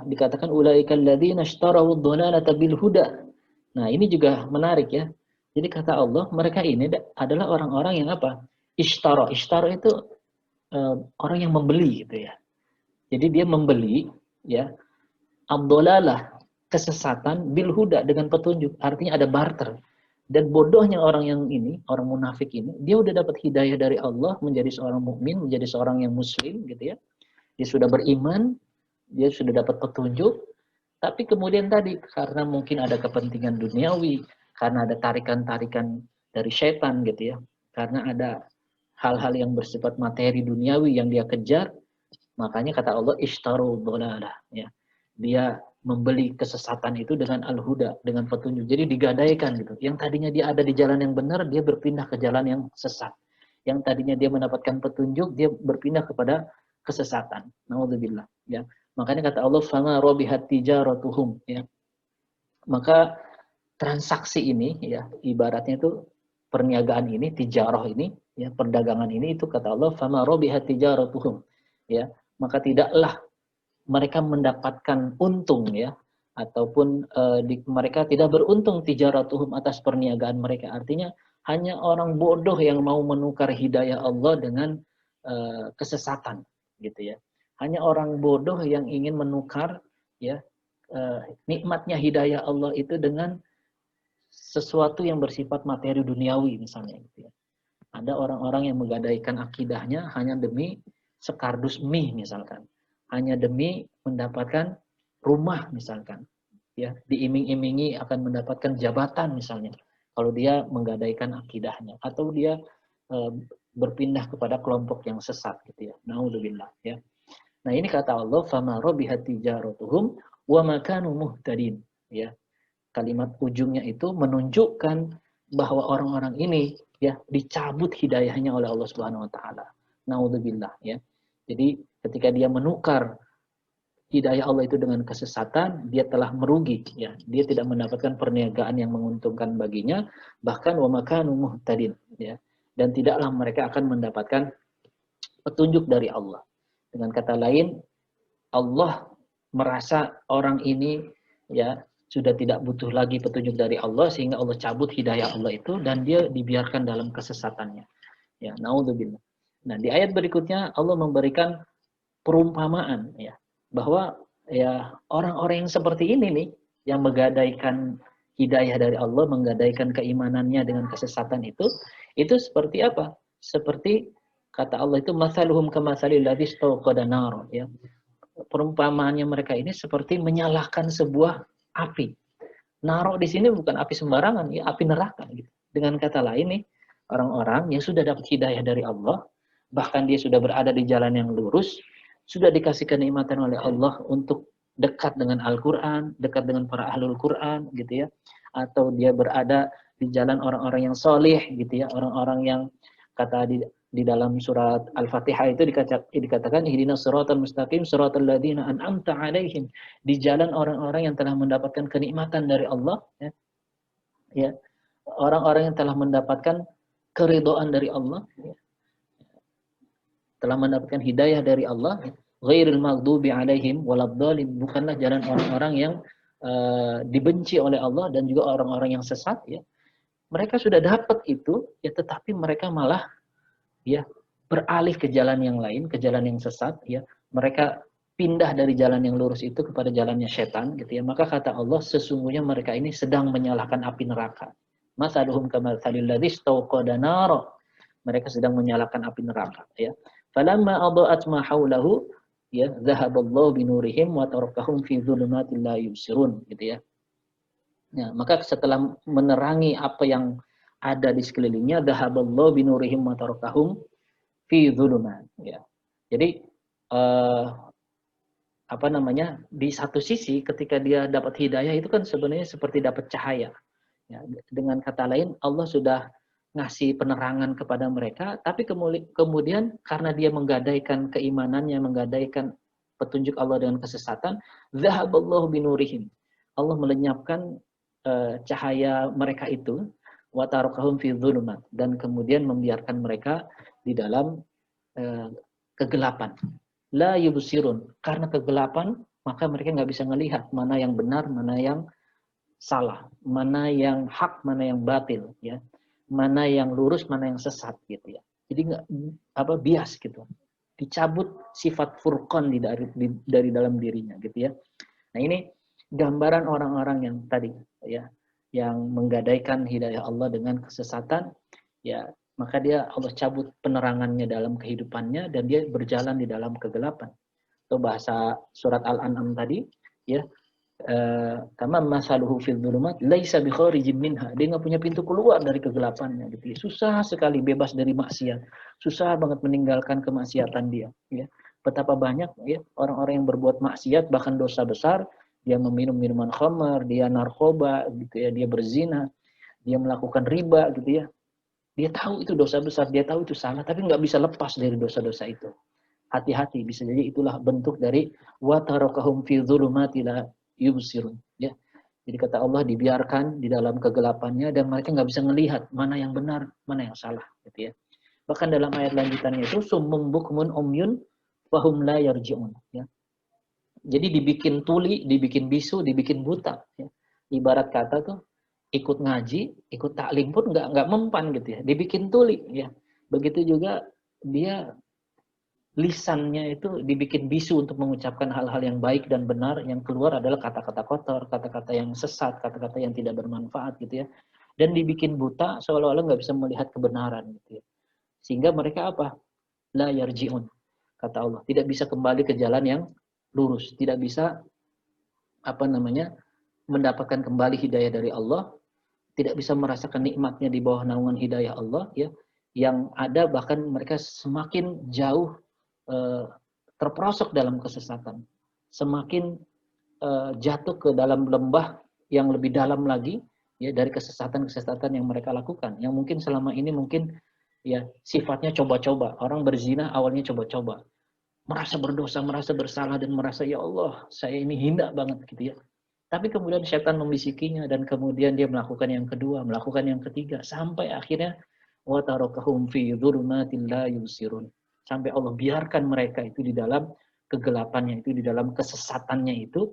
dikatakan ulaikal ladzina ishtaraw ad-dhalalata bil huda. Nah, ini juga menarik ya. Jadi kata Allah, mereka ini adalah orang-orang yang apa? Ishtara. Ishtara itu orang yang membeli gitu ya. Jadi dia membeli ya ad-dhalalah, kesesatan bil huda, dengan petunjuk. Artinya ada barter. Dan bodohnya orang yang ini, orang munafik ini, dia udah dapat hidayah dari Allah menjadi seorang mukmin, menjadi seorang yang muslim gitu ya. Dia sudah beriman, dia sudah dapat petunjuk, tapi kemudian tadi karena mungkin ada kepentingan duniawi, karena ada tarikan-tarikan dari setan gitu ya, karena ada hal-hal yang bersifat materi duniawi yang dia kejar, makanya kata Allah ishtaru dhalalah ya. Dia membeli kesesatan itu dengan al-huda, dengan petunjuk. Jadi digadaikan gitu. Yang tadinya dia ada di jalan yang benar, dia berpindah ke jalan yang sesat. Yang tadinya dia mendapatkan petunjuk, dia berpindah kepada kesesatan. Naudzubillah ya. Makanya kata Allah fama rabihat tijaratuhum ya. Maka transaksi ini ya, ibaratnya itu perniagaan ini, tijarah ini ya, perdagangan ini itu kata Allah fama rabihat tijaratuhum ya. Maka tidaklah mereka mendapatkan untung ya, ataupun mereka tidak beruntung tijaratuhum atas perniagaan mereka. Artinya hanya orang bodoh yang mau menukar hidayah Allah dengan kesesatan gitu ya. Hanya orang bodoh yang ingin menukar ya nikmatnya hidayah Allah itu dengan sesuatu yang bersifat materi duniawi misalnya gitu ya. Ada orang-orang yang menggadaikan akidahnya hanya demi sekardus mie misalkan. Hanya demi mendapatkan rumah misalkan. Ya, diiming-imingi akan mendapatkan jabatan misalnya. Kalau dia menggadaikan akidahnya atau dia berpindah kepada kelompok yang sesat gitu ya. Naudzubillah ya. Nah, ini kata Allah fama rabihat tijaratuhum wa ma kanu muhtadin ya. Kalimat ujungnya itu menunjukkan bahwa orang-orang ini ya dicabut hidayahnya oleh Allah Subhanahu wa taala. Naudzubillah ya. Jadi ketika dia menukar hidayah Allah itu dengan kesesatan, dia telah merugi ya. Dia tidak mendapatkan perniagaan yang menguntungkan baginya, bahkan wa ma kanu muhtadin ya. Dan tidaklah mereka akan mendapatkan petunjuk dari Allah. Dengan kata lain, Allah merasa orang ini ya sudah tidak butuh lagi petunjuk dari Allah, sehingga Allah cabut hidayah Allah itu dan dia dibiarkan dalam kesesatannya. Ya, naudzubillah. Nah, di ayat berikutnya Allah memberikan perumpamaan ya, bahwa ya orang-orang yang seperti ini nih yang menggadaikan hidayah dari Allah, menggadaikan keimanannya dengan kesesatan itu seperti apa? Seperti kata Allah itu masaluhum kamatsalil ladzi istawqada nar ya. Perumpamaannya mereka ini seperti menyalakan sebuah api. Naro di sini bukan api sembarangan, ya api neraka gitu. Dengan kata lain nih, orang-orang yang sudah dapat hidayah dari Allah, bahkan dia sudah berada di jalan yang lurus, sudah dikasih kenikmatan oleh Allah untuk dekat dengan Al-Qur'an, dekat dengan para ahlul Qur'an gitu ya. Atau dia berada di jalan orang-orang yang soleh gitu ya, orang-orang yang kata di dalam surat Al-Fatihah itu dikatakan ihdinas siratal mustaqim siratal ladzina an'amta 'alaihim, di jalan orang-orang yang telah mendapatkan kenikmatan dari Allah, ya. Orang-orang yang telah mendapatkan keridhaan dari Allah, ya. Telah mendapatkan hidayah dari Allah, ghairil maghdubi 'alaihim waladdallin, bukanlah jalan orang-orang yang dibenci oleh Allah dan juga orang-orang yang sesat, ya. Mereka sudah dapat itu, ya, tetapi mereka malah, ya, beralih ke jalan yang lain, ke jalan yang sesat, ya. Mereka pindah dari jalan yang lurus itu kepada jalannya setan, gitu ya. Maka kata Allah, sesungguhnya mereka ini sedang menyalakan api neraka. Masaluhum kamatsalil ladzi istawqada nara. Mereka sedang menyalakan api neraka, ya. Falamma adha'at ma haulahu, ya, dzahaballahu binurihim wa tarakahum fi dzulumatil la yubsirun, gitu ya. Ya, maka setelah menerangi apa yang ada di sekelilingnya, dzahaballahu binurihim wa tarakahum fi dzulumat, ya. Jadi di satu sisi ketika dia dapat hidayah itu kan sebenarnya seperti dapat cahaya. Ya, dengan kata lain, Allah sudah ngasih penerangan kepada mereka, tapi kemudian karena dia menggadaikan keimanannya, menggadaikan petunjuk Allah dengan kesesatan, dzahaballahu binurihim. Allah melenyapkan cahaya mereka itu, wa tarakahum fi dzulumat, dan kemudian membiarkan mereka di dalam kegelapan. La yubsirun, karena kegelapan maka mereka nggak bisa melihat mana yang benar, mana yang salah, mana yang hak, mana yang batil, ya, mana yang lurus, mana yang sesat, gitu ya. Jadi nggak bias gitu, dicabut sifat furqan dari dalam dirinya, gitu ya. Nah, ini gambaran orang-orang yang tadi, ya, yang menggadaikan hidayah Allah dengan kesesatan, ya, maka Allah cabut penerangannya dalam kehidupannya dan dia berjalan di dalam kegelapan. Itu bahasa surat Al-An'am tadi, ya. Kama masaluhu fil dzulumat laisa bikharijin minha. Dia nggak punya pintu keluar dari kegelapannya, gitu ya. Susah sekali bebas dari maksiat. Susah banget meninggalkan kemaksiatan dia, ya. Betapa banyak, ya, orang-orang yang berbuat maksiat bahkan dosa besar, dia meminum minuman khamar, dia narkoba, gitu ya, dia berzina, dia melakukan riba, gitu ya. Dia tahu itu dosa besar, dia tahu itu salah, tapi nggak bisa lepas dari dosa-dosa itu. Hati-hati, bisa jadi itulah bentuk dari wa tarakahum fi dzulumati la yubsirun, ya. Jadi kata Allah, dibiarkan di dalam kegelapannya dan mereka nggak bisa melihat mana yang benar, mana yang salah, gitu ya. Bahkan dalam ayat lanjutannya itu summum bukmun umyun fahum la yarji'un, ya. Jadi dibikin tuli, dibikin bisu, dibikin buta, ya. Ibarat kata tuh ikut ngaji, ikut taklim pun nggak mempan, gitu ya. Dibikin tuli, ya. Begitu juga dia lisannya itu dibikin bisu untuk mengucapkan hal-hal yang baik dan benar, yang keluar adalah kata-kata kotor, kata-kata yang sesat, kata-kata yang tidak bermanfaat, gitu ya. Dan dibikin buta seolah-olah nggak bisa melihat kebenaran, gitu ya. Sehingga mereka apa? La yarji'un, kata Allah. Tidak bisa kembali ke jalan yang lurus, tidak bisa mendapatkan kembali hidayah dari Allah, tidak bisa merasakan nikmatnya di bawah naungan hidayah Allah, ya. Yang ada bahkan mereka semakin jauh terperosok dalam kesesatan, semakin jatuh ke dalam lembah yang lebih dalam lagi, ya, dari kesesatan-kesesatan yang mereka lakukan, yang mungkin selama ini ya sifatnya coba-coba. Orang berzina awalnya coba-coba, merasa berdosa, merasa bersalah, dan merasa, ya Allah, saya ini hina banget, gitu ya. Tapi kemudian setan membisikinya, dan kemudian dia melakukan yang kedua, melakukan yang ketiga, sampai akhirnya wa tarakahum fi dzulumatil la yubsirun. Sampai Allah biarkan mereka itu di dalam kegelapannya itu, di dalam kesesatannya itu,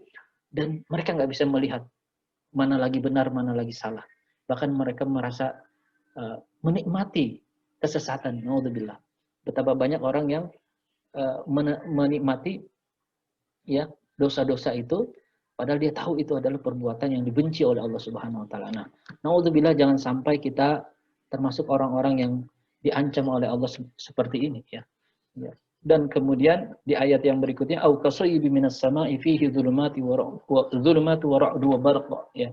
dan mereka nggak bisa melihat mana lagi benar, mana lagi salah. Bahkan mereka merasa menikmati kesesatan. Naudzubillah. Betapa banyak orang yang menikmati, ya, dosa-dosa itu, padahal dia tahu itu adalah perbuatan yang dibenci oleh Allah Subhanahu wa taala. Nah, naudzubillah, jangan sampai kita termasuk orang-orang yang diancam oleh Allah seperti ini, ya. Ya. Dan kemudian di ayat yang berikutnya, au kasayyibi minas sama'i fihi dzulumati wa ra'du wa barq, ya.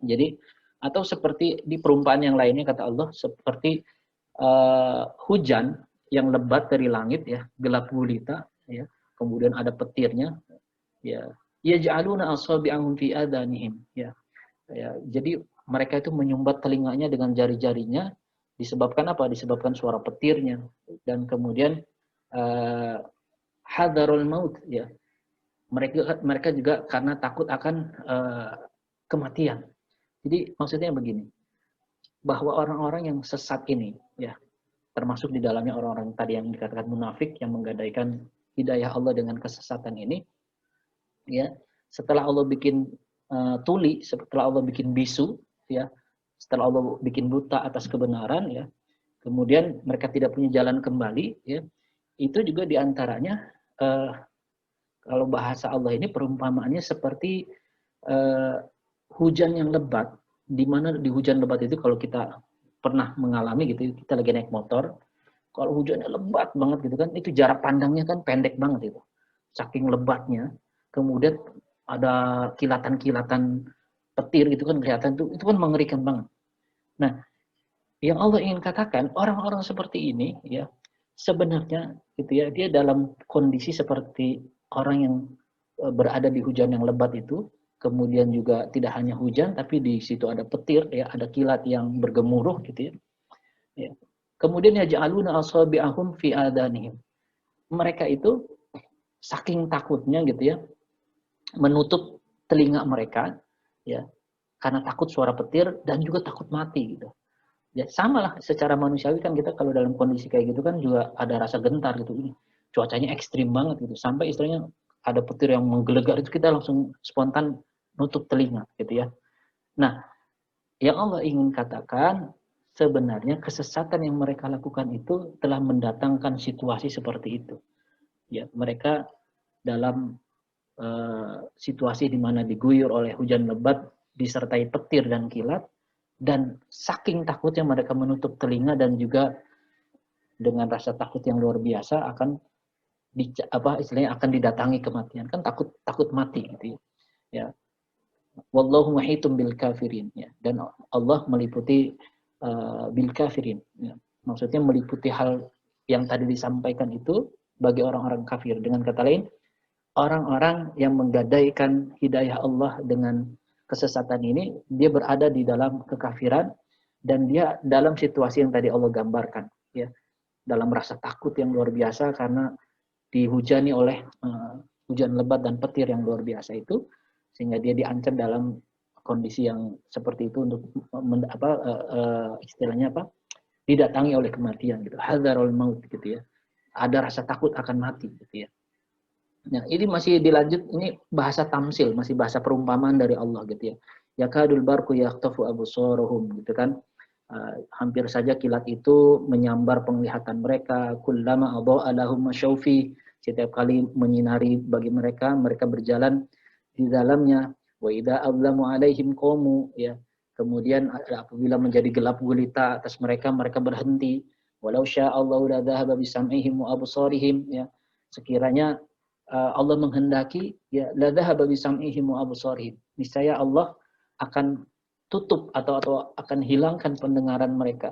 Jadi atau seperti di perumpamaan yang lainnya kata Allah, seperti hujan yang lebat dari langit, ya, gelap gulita, ya. Kemudian ada petirnya, ya. Yaj'aluna asabi'ahum fi adanihim, ya. Ya, jadi mereka itu menyumbat telinganya dengan jari-jarinya, Disebabkan apa? Disebabkan suara petirnya, dan kemudian hadarul maut, ya. Mereka juga karena takut akan kematian. Jadi maksudnya begini, bahwa orang-orang yang sesat ini, ya, termasuk di dalamnya orang-orang tadi yang dikatakan munafik yang menggadaikan hidayah Allah dengan kesesatan ini, ya, setelah Allah bikin tuli, setelah Allah bikin bisu, ya, setelah Allah bikin buta atas kebenaran, ya, kemudian mereka tidak punya jalan kembali, ya, itu juga diantaranya kalau bahasa Allah ini perumpamaannya seperti hujan yang lebat, di mana di hujan lebat itu kalau kita pernah mengalami gitu, kita lagi naik motor, kalau hujannya lebat banget gitu kan, itu jarak pandangnya kan pendek banget itu, saking lebatnya. Kemudian ada kilatan-kilatan petir gitu kan kelihatan tuh, itu kan mengerikan banget. Nah, yang Allah ingin katakan, orang-orang seperti ini, ya, sebenarnya gitu ya, dia dalam kondisi seperti orang yang berada di hujan yang lebat itu, kemudian juga tidak hanya hujan, tapi di situ ada petir, ya, ada kilat yang bergemuruh gitu ya. Ya. Kemudian yaj'aluna asabi'ahum fi adanihim. Mereka itu saking takutnya gitu ya, menutup telinga mereka, ya, karena takut suara petir dan juga takut mati gitu. Ya, sama lah secara manusiawi kan, kita kalau dalam kondisi kayak gitu kan juga ada rasa gentar gitu. Ini cuacanya ekstrim banget gitu. Sampai istilahnya ada petir yang menggelegar, itu kita langsung spontan nutup telinga gitu ya. Nah, yang Allah ingin katakan, sebenarnya kesesatan yang mereka lakukan itu telah mendatangkan situasi seperti itu. Ya, mereka dalam situasi di mana diguyur oleh hujan lebat disertai petir dan kilat, dan saking takutnya mereka menutup telinga dan juga dengan rasa takut yang luar biasa akan istilahnya akan didatangi kematian, kan takut mati gitu ya. Wallahu muhitum bil kafirin, ya. Dan Allah meliputi bil kafirin, ya. Maksudnya meliputi hal yang tadi disampaikan itu bagi orang-orang kafir. Dengan kata lain, orang-orang yang menggadaikan hidayah Allah dengan kesesatan ini, dia berada di dalam kekafiran dan dia dalam situasi yang tadi Allah gambarkan, ya, dalam rasa takut yang luar biasa karena dihujani oleh hujan lebat dan petir yang luar biasa itu, sehingga dia diancam dalam kondisi yang seperti itu untuk istilahnya didatangi oleh kematian gitu, hadarul maut gitu ya, ada rasa takut akan mati gitu ya. Nah, ini masih dilanjut, ini bahasa tamsil, masih bahasa perumpamaan dari Allah gitu ya. Yakadul barku yakhtafu absaruhum gitu kan. Hampir saja kilat itu menyambar penglihatan mereka. Kullama adha'a lahum masyaufi, setiap kali menyinari bagi mereka, mereka berjalan di dalamnya. Wa idza adlamu alaihim qamu, ya. Kemudian apabila menjadi gelap gulita atas mereka, mereka berhenti. Walau sya'allahu la dhahaba bisam'ihim wa absarihim, ya. Sekiranya Allah menghendaki, ya, la dhahaba bisam'ihim wa absarihim, niscaya Allah akan tutup atau akan hilangkan pendengaran mereka,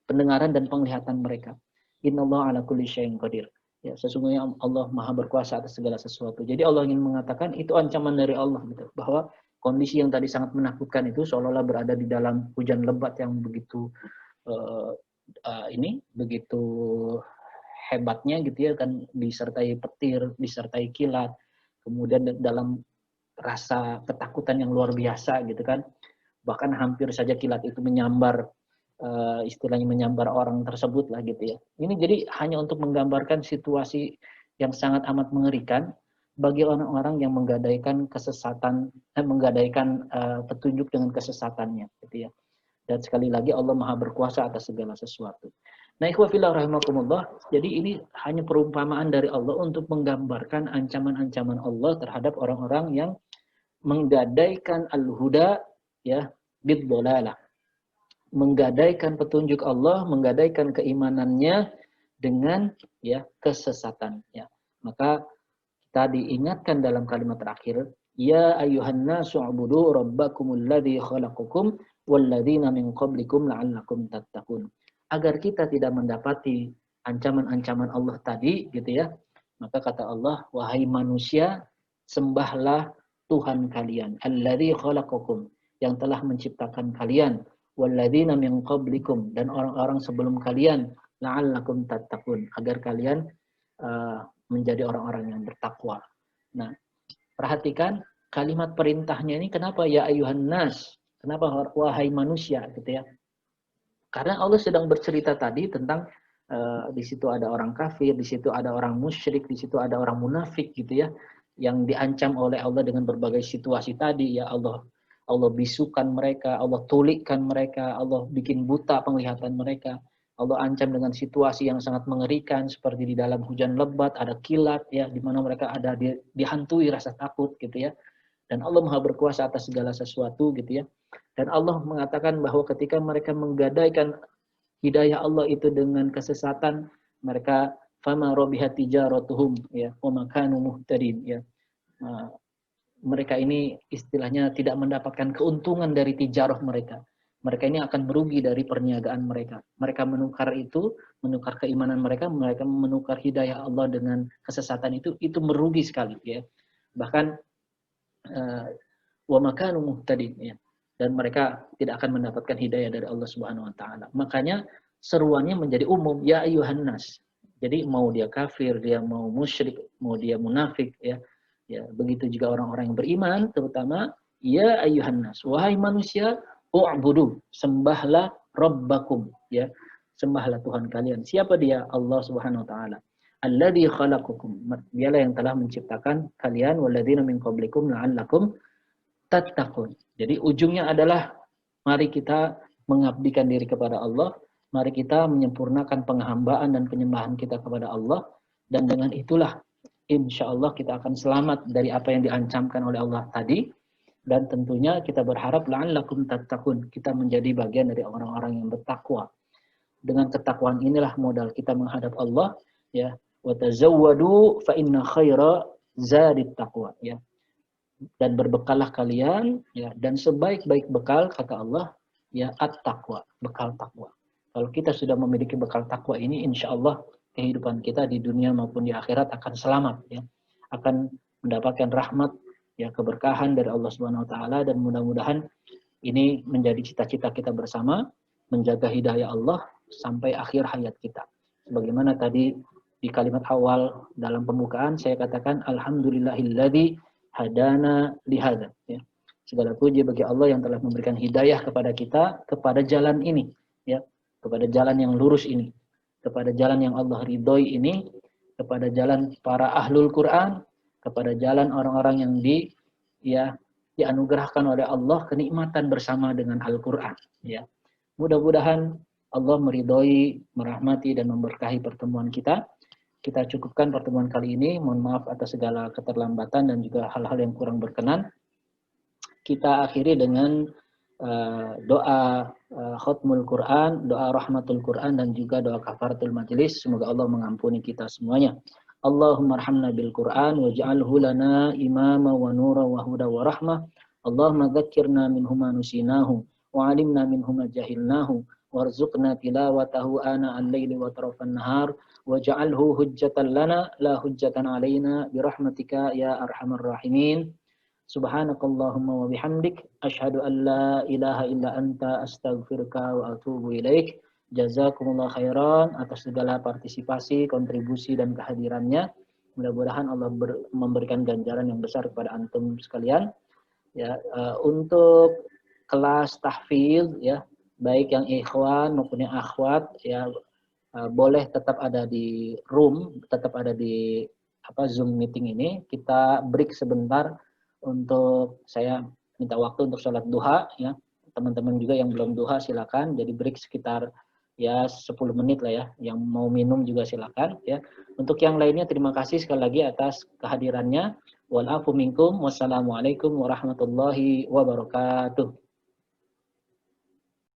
pendengaran dan penglihatan mereka. Innallaha ala kulli syai'in qadir. Ya, sesungguhnya Allah Maha berkuasa atas segala sesuatu. Jadi Allah ingin mengatakan itu ancaman dari Allah gitu, bahwa kondisi yang tadi sangat menakutkan itu seolah-olah berada di dalam hujan lebat yang begitu begitu hebatnya gitu ya kan, disertai petir, disertai kilat, kemudian dalam rasa ketakutan yang luar biasa gitu kan, bahkan hampir saja kilat itu menyambar, istilahnya menyambar orang tersebut lah gitu ya. Ini jadi hanya untuk menggambarkan situasi yang sangat amat mengerikan bagi orang-orang yang menggadaikan kesesatan, menggadaikan petunjuk dengan kesesatannya gitu ya. Dan sekali lagi Allah Maha berkuasa atas segala sesuatu. Nah, ikhwah fillah rahimakumullah, jadi ini hanya perumpamaan dari Allah untuk menggambarkan ancaman-ancaman Allah terhadap orang-orang yang menggadaikan al-huda, ya, bid-dhalalah. Menggadaikan petunjuk Allah, menggadaikan keimanannya dengan, ya, kesesatan, ya. Maka kita diingatkan dalam kalimat terakhir, ya ayyuhan nasu ubudu rabbakumul ladzi khalaqakum walladzina min qablikum la'allakum tattaqun. Agar kita tidak mendapati ancaman-ancaman Allah tadi gitu ya, maka kata Allah, wahai manusia, sembahlah Tuhan kalian, alladzi khalaqakum, yang telah menciptakan kalian, walladzina min qablikum, dan orang-orang sebelum kalian, la'allakum tattaqun, agar kalian menjadi orang-orang yang bertakwa. Nah, perhatikan kalimat perintahnya ini, kenapa ya ayuhan nas? Kenapa wahai manusia gitu ya? Karena Allah sedang bercerita tadi tentang di situ ada orang kafir, di situ ada orang musyrik, di situ ada orang munafik gitu ya, yang diancam oleh Allah dengan berbagai situasi tadi ya. Allah bisukan mereka, Allah tulikkan mereka, Allah bikin buta penglihatan mereka. Allah ancam dengan situasi yang sangat mengerikan seperti di dalam hujan lebat ada kilat ya, di mana mereka ada dihantui rasa takut gitu ya. Dan Allah Maha berkuasa atas segala sesuatu gitu ya. Dan Allah mengatakan bahwa ketika mereka menggadaikan hidayah Allah itu dengan kesesatan, mereka fama rabihat tijaratuhum ya wa ma kanu muhtadin ya. Mereka ini istilahnya tidak mendapatkan keuntungan dari tijarah mereka. Mereka ini akan merugi dari perniagaan mereka. Mereka menukar itu, menukar keimanan mereka menukar hidayah Allah dengan kesesatan itu merugi sekali ya. Bahkan wa ma kanu muhtadin ya. Dan mereka tidak akan mendapatkan hidayah dari Allah Subhanahu wa taala. Makanya seruannya menjadi umum, ya ayyuhan nas. Jadi mau dia kafir, dia mau musyrik, mau dia munafik ya. Ya, begitu juga orang-orang yang beriman terutama, ya ayyuhan nas, wahai manusia, u'budu, sembahlah rabbakum ya. Sembahlah Tuhan kalian. Siapa dia? Allah Subhanahu wa taala. Alladzi khalaqakum. Dialah yang telah menciptakan kalian, walladzina min qablikum la'allakum tattaqun. Jadi ujungnya adalah mari kita mengabdikan diri kepada Allah, mari kita menyempurnakan penghambaan dan penyembahan kita kepada Allah, dan dengan itulah insya Allah kita akan selamat dari apa yang diancamkan oleh Allah tadi, dan tentunya kita berharap la'allakum tattaqun, kita menjadi bagian dari orang-orang yang bertakwa. Dengan ketakwaan inilah modal kita menghadap Allah ya. Wa tazawwadu fa inna khaira zadit taqwa ya. Dan berbekallah kalian ya, dan sebaik-baik bekal kata Allah ya at-taqwa, bekal takwa. Kalau kita sudah memiliki bekal takwa ini, insya Allah kehidupan kita di dunia maupun di akhirat akan selamat ya, akan mendapatkan rahmat ya, keberkahan dari Allah Subhanahu wa taala, dan mudah-mudahan ini menjadi cita-cita kita bersama, menjaga hidayah Allah sampai akhir hayat kita. Sebagaimana tadi di kalimat awal dalam pembukaan saya katakan alhamdulillahilladzi hadana lihada ya. Segala puji bagi Allah yang telah memberikan hidayah kepada kita kepada jalan ini ya, kepada jalan yang lurus ini, kepada jalan yang Allah ridhoi ini, kepada jalan para ahlul Quran, kepada jalan orang-orang yang dianugerahkan oleh Allah kenikmatan bersama dengan Al-Quran ya. Mudah-mudahan Allah meridhoi, merahmati dan memberkahi pertemuan kita. Kita cukupkan pertemuan kali ini. Mohon maaf atas segala keterlambatan dan juga hal-hal yang kurang berkenan. Kita akhiri dengan doa khatmul Quran, doa rahmatul Quran, dan juga doa kafaratul majlis. Semoga Allah mengampuni kita semuanya. Allahumma arhamna bil Quran waj'alhu lana imama wa nura wa huda wa rahmah. Allahumma dzakkirna minhu ma nusinahu wa 'alimna minhu ma jahilnahu warzuqna tilawatahu ana al-laili wa tarafan nahar waj'alhu hujjatan lana la hujjatan alaina birahmatika ya arhamar rahimin. Subhanakallahumma wa bihamdik asyhadu an la ilaha illa anta astaghfiruka wa atubu ilaik. Jazakumullah khairan atas segala partisipasi, kontribusi dan kehadirannya. Mudah-mudahan Allah memberikan ganjaran yang besar kepada antum sekalian. Ya, untuk kelas tahfidz ya, baik yang ikhwan maupun yang akhwat ya, boleh tetap ada di room, tetap ada di Zoom meeting ini. Kita break sebentar untuk saya minta waktu untuk sholat duha ya. Teman-teman juga yang belum duha silakan. Jadi break sekitar ya 10 menit lah ya. Yang mau minum juga silakan ya. Untuk yang lainnya terima kasih sekali lagi atas kehadirannya. Wal afu minkum. Wassalamualaikum warahmatullahi wabarakatuh.